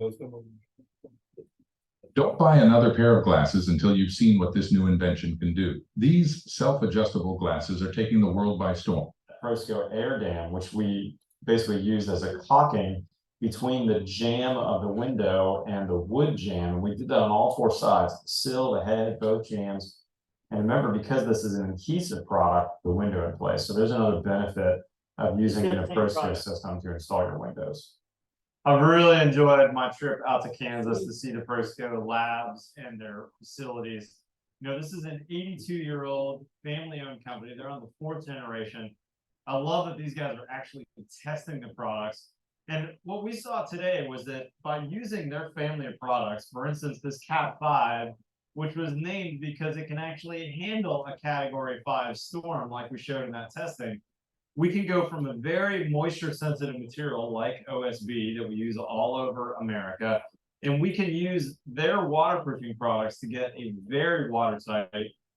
Don't buy another pair of glasses until you've seen what this new invention can do. These self-adjustable glasses are taking the world by storm. Procycel air dam, which we basically used as a caulking between the jamb of the window and the wood jamb. We did that on all 4 sides, the sill, the head, both jambs. And remember, because this is an adhesive product, the window in place. So there's another benefit of using a Procycel system to install your windows. I've really enjoyed my trip out to Kansas to see the Frisco labs and their facilities. You know, this is an 82-year-old family-owned company. They're on the 4th generation. I love that these guys are actually testing the products. And what we saw today was that by using their family of products, for instance, this Cat 5, which was named because it can actually handle a Category 5 storm like we showed in that testing, we can go from a very moisture sensitive material like OSB that we use all over America, and we can use their waterproofing products to get a very watertight,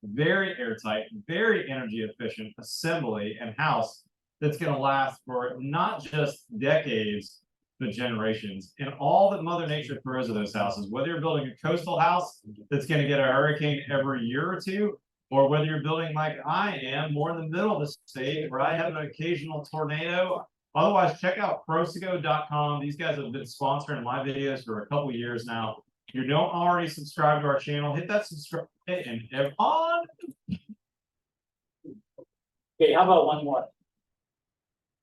very airtight, very energy efficient assembly and house that's going to last for not just decades, but generations. And all that Mother Nature throws at those houses, whether you're building a coastal house that's going to get a hurricane every year or two, or whether you're building like I am, more in the middle of the state where I have an occasional tornado. Otherwise, check out Proseco.com. These guys have been sponsoring my videos for a couple years now. If you don't already subscribe to our channel, hit that subscribe button and on. Okay, how about one more?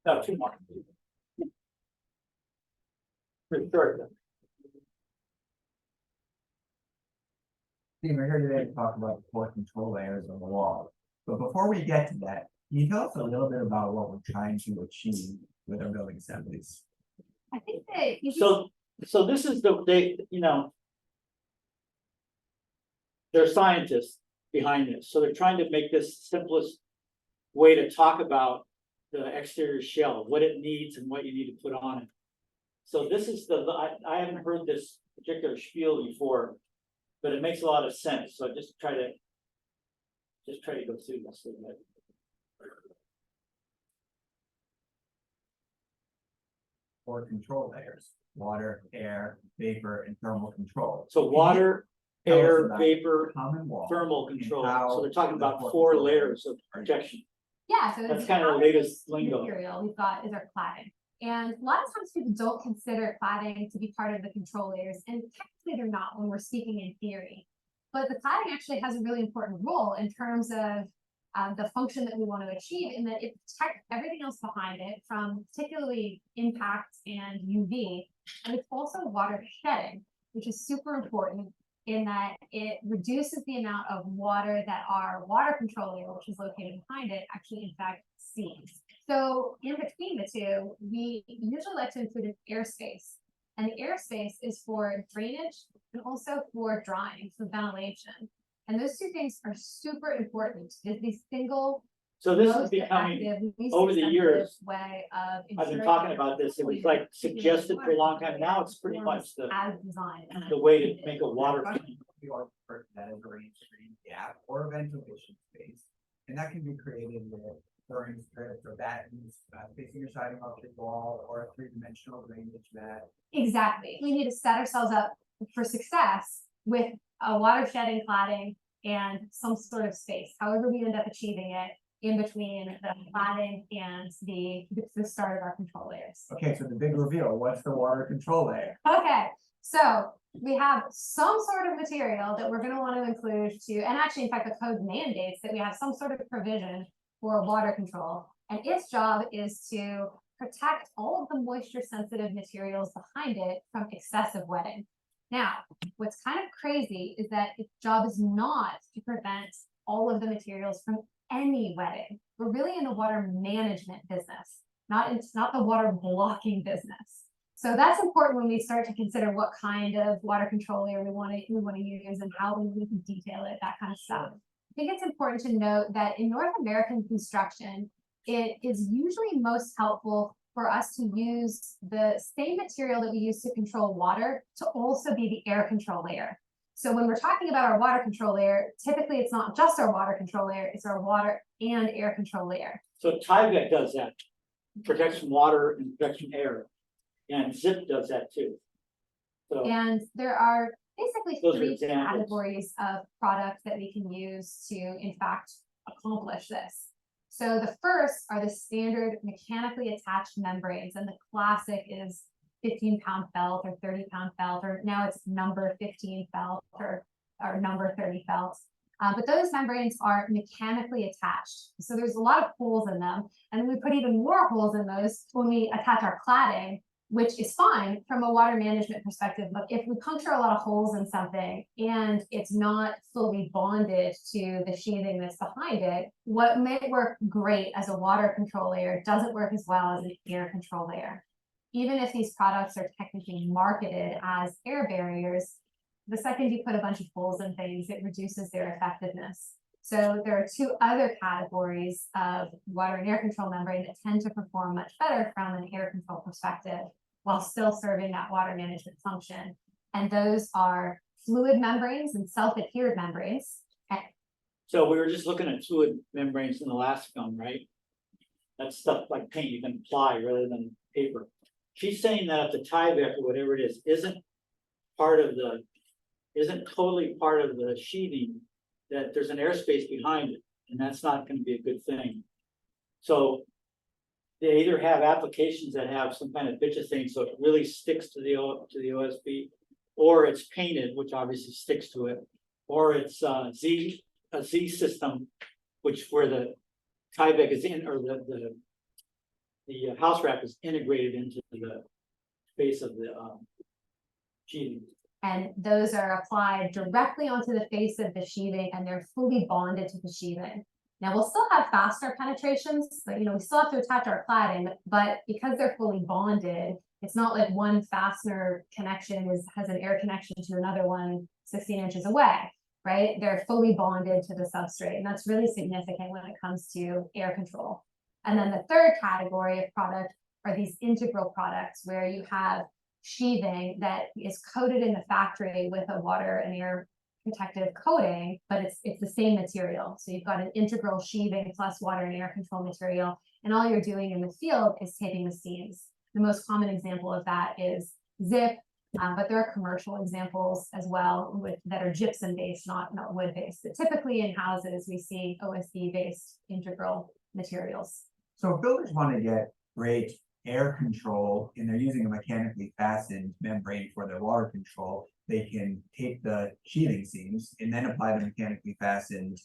No, 2 more. Pretty short. Steve, we're here today to talk about the 4 control layers on the wall. But before we get to that, can you tell us a little bit about what we're trying to achieve with our building assemblies? I think that you So this is they're scientists behind this, so they're trying to make this simplest way to talk about the exterior shell, what it needs and what you need to put on it. So this is I haven't heard this particular spiel before, but it makes a lot of sense. So just try to go through this a little bit. Or control layers: water, air, vapor, and thermal control. So water, Tell us air, about vapor, common wall, thermal and control. how So they're talking the about 4 4 control layers of protection. Yeah, so That's the kind of the outer latest lingo. material we've got is our cladding. And a lot of times people don't consider cladding to be part of the control layers, and technically they're not when we're speaking in theory. But the cladding actually has a really important role in terms of the function that we want to achieve, in that it protects everything else behind it from particularly impact and UV. And it's also water shedding, which is super important in that it reduces the amount of water that our water control layer, which is located behind it, actually in fact sees. So in between the two, we usually like to include an airspace. And the airspace is for drainage and also for drying, for ventilation. And those 2 things are super important. Is the single So this is most becoming, effective, least over the expensive years, way of I've been ensuring talking that about this. It was we like are suggested for a long time. Now it's pretty much as designed. the way to make a water. Or that is a rain-screen gap or a ventilation space, and that can be created with flooring strips, or that means facing your siding off the wall, or a 3-dimensional drainage mat. Exactly. We need to set ourselves up for success with a water shedding cladding and some sort of space, however we end up achieving it in between the cladding and the start of our control layers. Okay, so the big reveal: what's the water control layer? Okay, so we have some sort of material that we're going to want to include and actually, in fact, the code mandates that we have some sort of provision for water control. And its job is to protect all of the moisture sensitive materials behind it from excessive wetting. Now, what's kind of crazy is that its job is not to prevent all of the materials from any wetting. We're really in the water management business, it's not the water blocking business. So that's important when we start to consider what kind of water control layer we want to use and how we can detail it, that kind of stuff. I think it's important to note that in North American construction, it is usually most helpful for us to use the same material that we use to control water to also be the air control layer. So when we're talking about our water control layer, typically it's not just our water control layer, it's our water and air control layer. So Tyvek does that, protects from water and protects from air. And Zip does that too. So And there are basically Those are 3 examples. categories of products that we can use to, in fact, accomplish this. So the first are the standard mechanically attached membranes, and the classic is 15-pound felt or 30-pound felt, or now it's number 15 felt or number 30 felt. But those membranes are mechanically attached. So there's a lot of holes in them. And then we put even more holes in those when we attach our cladding, which is fine from a water management perspective, but if we puncture a lot of holes in something and it's not fully bonded to the sheathing that's behind it, what may work great as a water control layer doesn't work as well as an air control layer. Even if these products are technically marketed as air barriers, the second you put a bunch of holes in things, it reduces their effectiveness. So there are two other categories of water and air control membrane that tend to perform much better from an air control perspective while still serving that water management function. And those are fluid membranes and self-adhered membranes. So we were just looking at fluid membranes in the last film, right? That's stuff like paint you can apply rather than paper. She's saying that if the Tyvek or whatever it is, isn't totally part of the sheathing, that there's an airspace behind it, and that's not going to be a good thing. So they either have applications that have some kind of bitcha thing, so it really sticks to the OSB, or it's painted, which obviously sticks to it, or it's a Z system, which where the Tyvek is in, or the house wrap is integrated into the base of the sheathing. And those are applied directly onto the face of the sheathing, and they're fully bonded to the sheathing. Now we'll still have fastener penetrations, but we still have to attach our cladding, but because they're fully bonded, it's not like one fastener connection has an air connection to another one 16 inches away, right? They're fully bonded to the substrate, and that's really significant when it comes to air control. And then the third category of product are these integral products where you have sheathing that is coated in the factory with a water and air protective coating, but it's the same material. So you've got an integral sheathing plus water and air control material, and all you're doing in the field is taping the seams. The most common example of that is Zip, but there are commercial examples as well that are gypsum based, not wood based. But typically in houses we see OSB based integral materials. So if builders want to get great air control and they're using a mechanically fastened membrane for their water control, they can tape the sheathing seams and then apply the mechanically fastened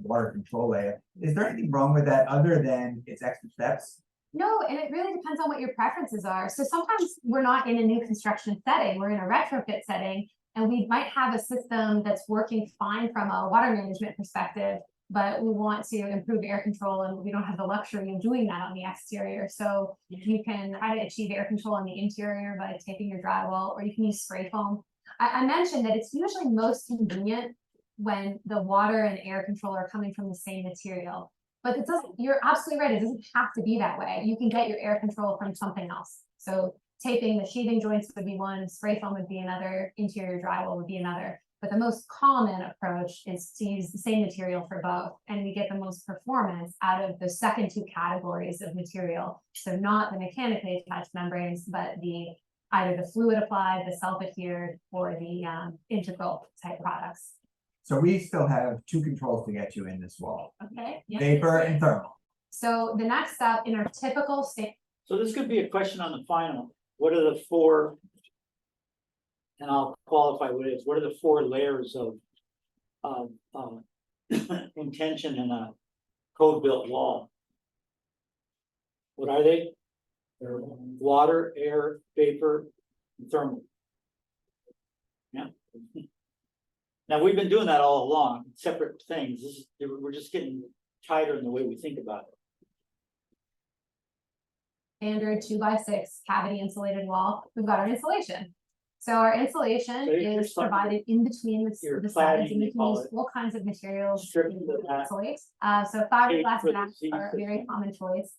water control layer. Is there anything wrong with that other than it's extra steps? No, and it really depends on what your preferences are. So sometimes we're not in a new construction setting, we're in a retrofit setting, and we might have a system that's working fine from a water management perspective, but we want to improve air control and we don't have the luxury of doing that on the exterior. So you can try to achieve air control on the interior by taping your drywall, or you can use spray foam. I mentioned that it's usually most convenient when the water and air control are coming from the same material. But it doesn't, you're absolutely right, it doesn't have to be that way. You can get your air control from something else. So taping the sheathing joints would be one, spray foam would be another, interior drywall would be another. But the most common approach is to use the same material for both, and we get the most performance out of the second two categories of material. So not the mechanically attached membranes, but either the fluid applied, the self-adhered, or the integral type products. So we still have two controls to get you in this wall. Okay. Yeah. Vapor and thermal. So the next step in our typical state. So this could be a question on the final. What are the four, and I'll qualify what it is, what are the four layers of intention in a code-built wall? What are they? They're water, air, vapor, and thermal. Yeah. Now, we've been doing that all along, separate things. We're just getting tighter in the way we think about it. Standard 2x6 cavity insulated wall. We've got our insulation. So our insulation is provided in between the sides, and you can use all kinds of materials to insulate. So fiberglass bats are a very common choice.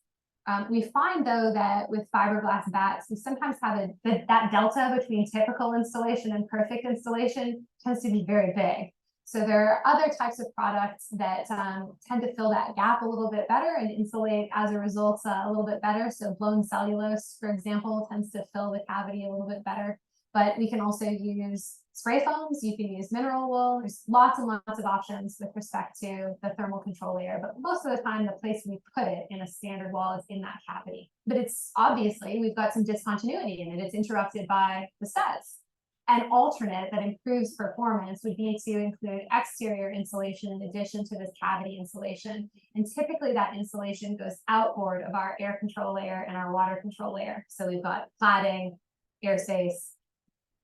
We find though that with fiberglass bats, we sometimes have that delta between typical installation and perfect installation tends to be very big. So there are other types of products that tend to fill that gap a little bit better and insulate as a result a little bit better. So blown cellulose, for example, tends to fill the cavity a little bit better. But we can also use spray foams, you can use mineral wool. There's lots and lots of options with respect to the thermal control layer, but most of the time the place we put it in a standard wall is in that cavity. But it's obviously, we've got some discontinuity in it. It's interrupted by the studs. An alternate that improves performance would be to include exterior insulation in addition to this cavity insulation. And typically that insulation goes outboard of our air control layer and our water control layer. So we've got cladding, air space,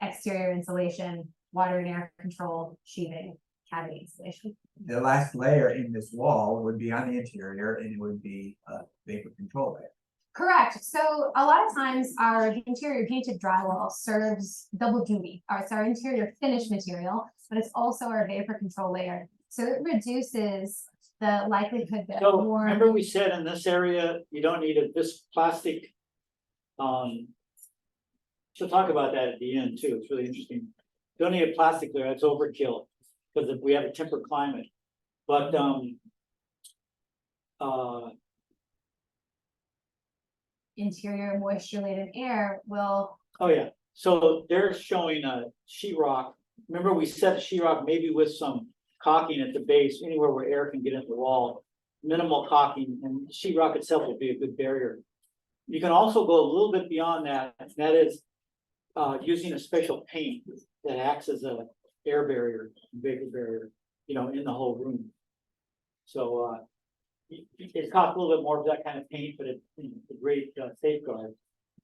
exterior insulation, water and air control, sheathing, cavity insulation. The last layer in this wall would be on the interior and it would be a vapor control layer. Correct. So a lot of times our interior painted drywall serves double duty. It's our interior finish material, but it's also our vapor control layer. So it reduces the likelihood that So more. remember we said in this area, you don't need this plastic. She'll talk about that at the end too. It's really interesting. Don't need a plastic layer, that's overkill. Because if we have a temperate climate. But interior moisture laden air will. oh yeah, so they're showing a sheetrock. Remember we said sheetrock maybe with some caulking at the base, anywhere where air can get into the wall. Minimal caulking, and sheetrock itself will be a good barrier. You can also go a little bit beyond that, and that is using a special paint that acts as a air barrier, vapor barrier, you know, in the whole room. So it costs a little bit more for that kind of paint, but it's a great safeguard.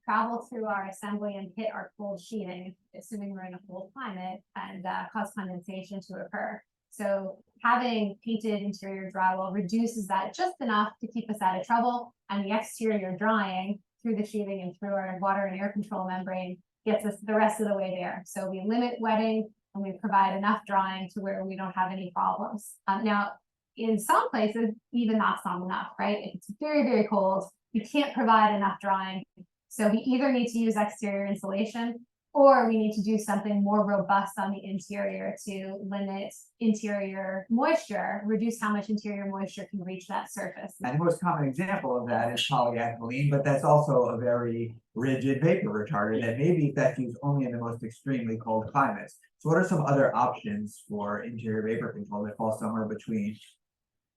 Travel through our assembly and hit our cold sheeting, assuming we're in a cold climate, and cause condensation to occur. So having painted interior drywall reduces that just enough to keep us out of trouble, and the exterior drying through the sheathing and through our water and air control membrane gets us the rest of the way there. So we limit wetting and we provide enough drying to where we don't have any problems. Now, in some places, even that's not enough, right? If it's very, very cold, you can't provide enough drying. So we either need to use exterior insulation or we need to do something more robust on the interior to limit interior moisture, reduce how much interior moisture can reach that surface. And the most common example of that is polyethylene, but that's also a very rigid vapor retardant that may be best used only in the most extremely cold climates. So what are some other options for interior vapor control that fall somewhere between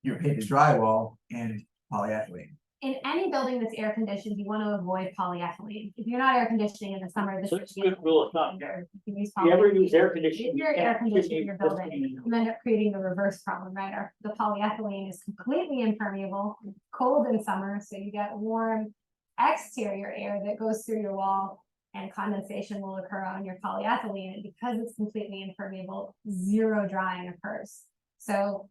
your painted drywall and polyethylene? In any building that's air conditioned, you want to avoid polyethylene. If you're not air conditioning in the summer, this So is it's a good rule of thumb. you use If you ever polyethylene. use air conditioning. If you're you air can't conditioning use your building, this you end up creating the reverse problem, right? The polyethylene is completely impermeable, cold in summer, so you get warm exterior air that goes through your wall and condensation will occur on your polyethylene. And because it's completely impermeable, zero drying occurs. So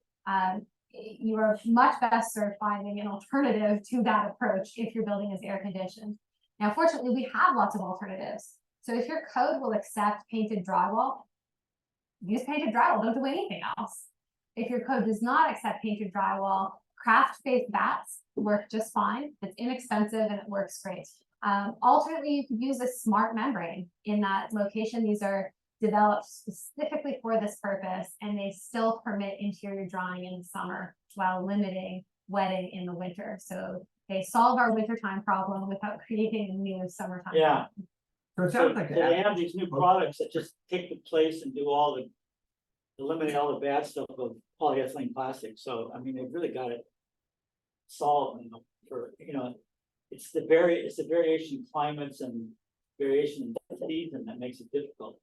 you are much best served finding an alternative to that approach if your building is air conditioned. Now, fortunately, we have lots of alternatives. So if your code will accept painted drywall, use painted drywall, don't do anything else. If your code does not accept painted drywall, craft-based bats work just fine. It's inexpensive and it works great. Alternately, you could use a smart membrane in that location. These are developed specifically for this purpose, and they still permit interior drying in the summer while limiting wetting in the winter. So they solve our wintertime problem without creating a new summertime. Yeah. So it sounds like So they have these new products that just take the place and do all the, eliminate all the bad stuff of polyethylene plastic. So, I mean, they've really got it solved, you know, for, you know, it's the variation in climates and variation in season that makes it difficult.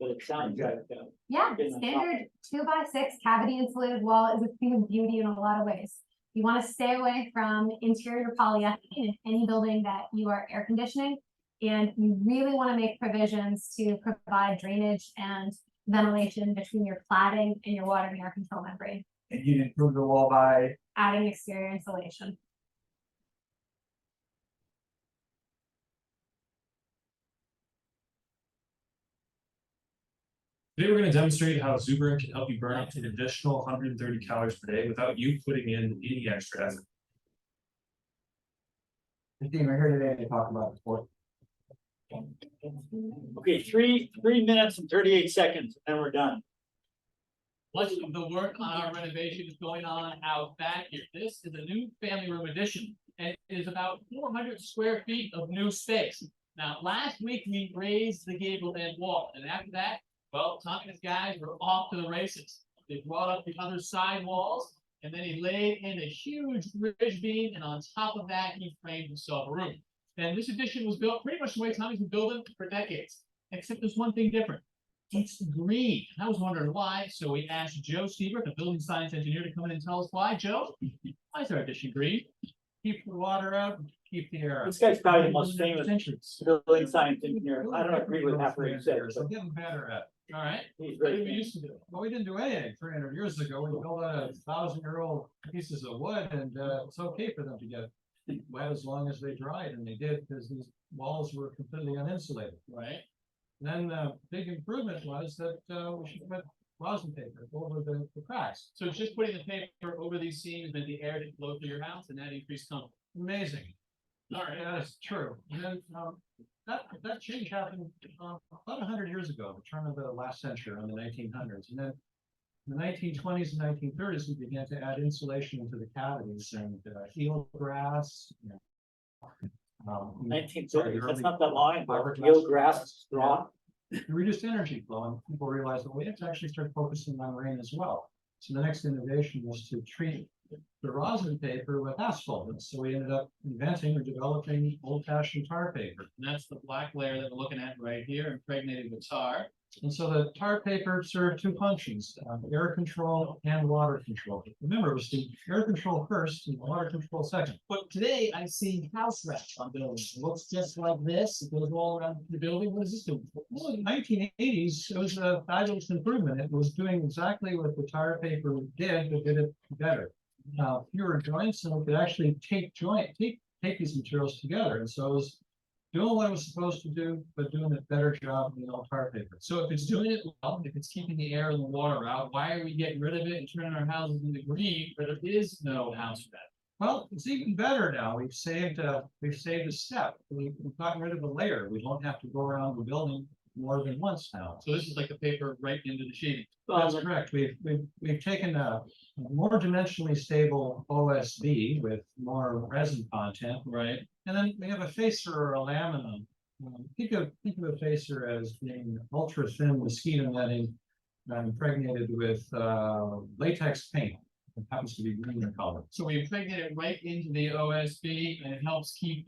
But it sounds like, Yeah, standard 2x6 cavity insulated wall is a thing of beauty in a lot of ways. You want to stay away from interior polyethylene in any building that you are air conditioning. And you really want to make provisions to provide drainage and ventilation between your cladding and your water and air control membrane. And you'd improve the wall by Adding exterior insulation. Today, we're going to demonstrate how Zuberin can help you burn up to an additional 130 calories per day without you putting in any extra effort. Christine, we're here today to talk about sport. okay, 3 minutes and 38 seconds, and we're done. Much of the work on our renovation is going on out back here. This is a new family room addition, and it is about 400 square feet of new space. Now, last week we raised the gable end wall, and after that, well, Tom and his guys were off to the races. They brought up the other side walls, and then he laid in a huge ridge beam, and on top of that, he framed himself a room. And this addition was built pretty much the way Tommy's been building for decades. except there's one thing different. It's green. I was wondering why, so we asked Joe Siebert, the building science engineer, to come in and tell us why. Joe, why is our addition green? Keep the water out, keep the air out. This guy's probably the most famous Centuries. building science engineer. I don't agree with half what he said, We're but getting better at it. All right. he's What very did we famous. used to do? Well, we didn't do anything 300 years ago. We built out 1,000-year-old pieces of wood and it's okay for them to get wet as long as they dried, and they did because these walls were completely uninsulated. Right. Then the big improvement was that we should put rosin paper over the cracks. So just putting the paper over these seams meant the air didn't flow through your house and that increased comfort. Amazing. All right. Yeah, that's true. And then that change happened about 100 years ago, the turn of the last century, in the 1900s. And then in the 1920s and 1930s, we began to add insulation into the cavities and eelgrass. Nineteen thirty, that's not that long ago. Yield grass, straw. Reduced energy flow, and people realized that we have to actually start focusing on rain as well. So the next innovation was to treat the rosin paper with asphalt. And so we ended up inventing or developing old-fashioned tar paper. And that's the black layer that we're looking at right here, impregnated with tar. And so the tar paper served two functions, air control and water control. Remember, it was the air control first and water control second. But today I see house wraps on buildings. It looks just like this. It goes all around the building. What is this doing? Well, in the 1980s, it was a fabulous improvement. It was doing exactly what the tar paper did, but did it better. Fewer joints, and we could actually take these materials together. And so it was doing what it was supposed to do, but doing a better job than the old tar paper. So if it's doing it well, if it's keeping the air and the water out, why are we getting rid of it and turning our houses into green where there is no house wrap? Well, it's even better now. We've saved a step. We've gotten rid of a layer. We don't have to go around the building more than once now. So this is like the paper right into the sheeting. That's correct. We've taken a more dimensionally stable OSB with more resin content. Right. And then we have a facer or a laminum. Think of a facer as being ultra thin mosquito netting impregnated with latex paint. It happens to be green in color. So we impregnate it right into the OSB and it helps keep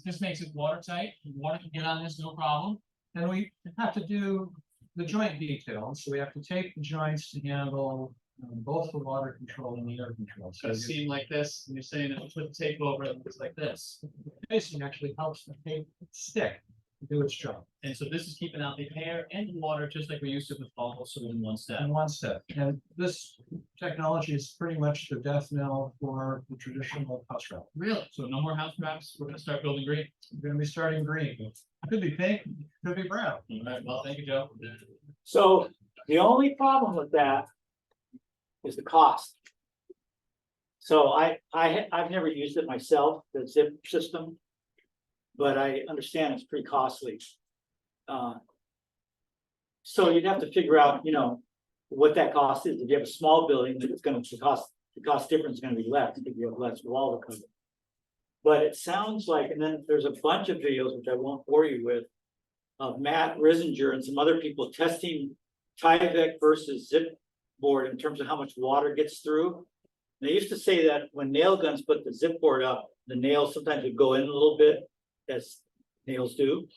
this makes it watertight. Water can get on this, no problem. And we have to do the joint details, so we have to take the joints to handle both the water control and the air control. So it seemed like this, and you're saying if we put the tape over it, it looks like this. The facing actually helps the tape stick, do its job. And so this is keeping out the air and the water, just like we used to with fall, so in one step. In one step. And this technology is pretty much the death knell for the traditional house wrap. Really? So no more house wraps. We're gonna start building green. We're gonna be starting green. Could be pink, could be brown. All right. Well, thank you, Joe. So the only problem with that is the cost. So I've never used it myself, the zip system, but I understand it's pretty costly. So you'd have to figure out, what that cost is. If you have a small building, it's gonna the cost difference is gonna be less if you have less wall to cover. But it sounds like, and then there's a bunch of videos, which I won't bore you with, of Matt Risinger and some other people testing Tyvek versus zip board in terms of how much water gets through. And they used to say that when nail guns put the zip board up, the nails sometimes would go in a little bit, as nails do,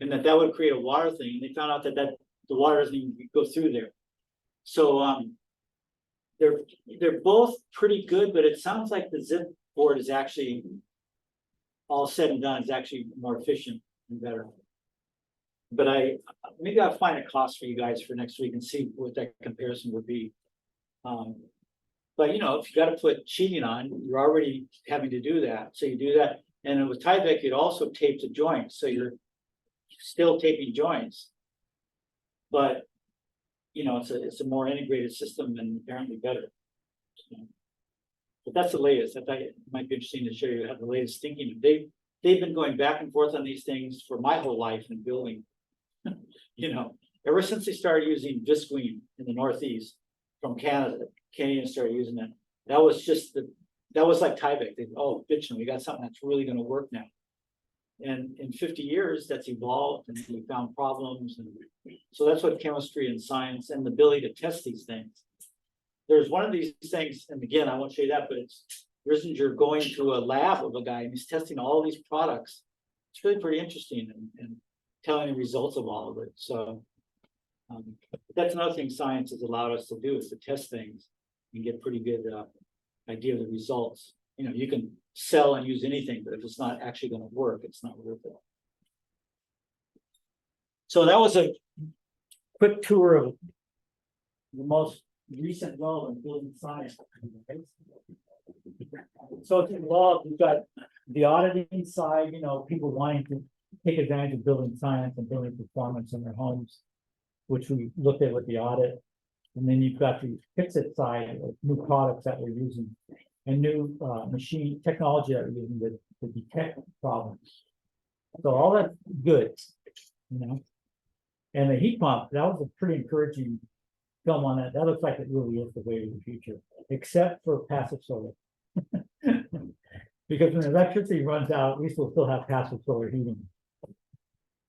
and that would create a water thing. And they found out that the water doesn't even go through there. So they're both pretty good, but it sounds like the zip board is actually, all said and done, is actually more efficient and better. But maybe I'll find a cost for you guys for next week and see what that comparison would be. But if you got to put sheeting on, you're already having to do that. So you do that. And then with Tyvek, you'd also tape the joints. So you're still taping joints. But it's a more integrated system and apparently better. But that's the latest. I thought it might be interesting to show you how the latest thinking. They've been going back and forth on these things for my whole life in building. Ever since they started using visqueen in the Northeast from Canada, Canadians started using it. That was like Tyvek. Bitchin', we got something that's really going to work now. And in 50 years, that's evolved and we found problems. And so that's what chemistry and science and the ability to test these things. There's one of these things, and again, I won't show you that, but it's Risinger going to a lab of a guy and he's testing all these products. It's really pretty interesting. And telling the results of all of it, so. That's another thing science has allowed us to do, is to test things and get pretty good, idea of the results. You know, you can sell and use anything, but if it's not actually gonna work, it's not worth it. So that was a quick tour of the most recent relevant building science. So it's involved, we've got the auditing side, you know, people wanting to take advantage of building science and building performance in their homes, which we looked at with the audit. And then you've got the fix-it side of new products that we're using and new machine technology that we're using to detect problems. So all that's good, you know. And the heat pump, that was a pretty encouraging film on that. That looks like it really is the way of the future, except for passive solar. Because when electricity runs out, at least we'll still have passive solar heating.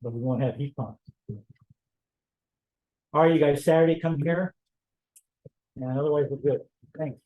But we won't have heat pumps. All right, you guys, Saturday come here. And otherwise we're good. Thanks.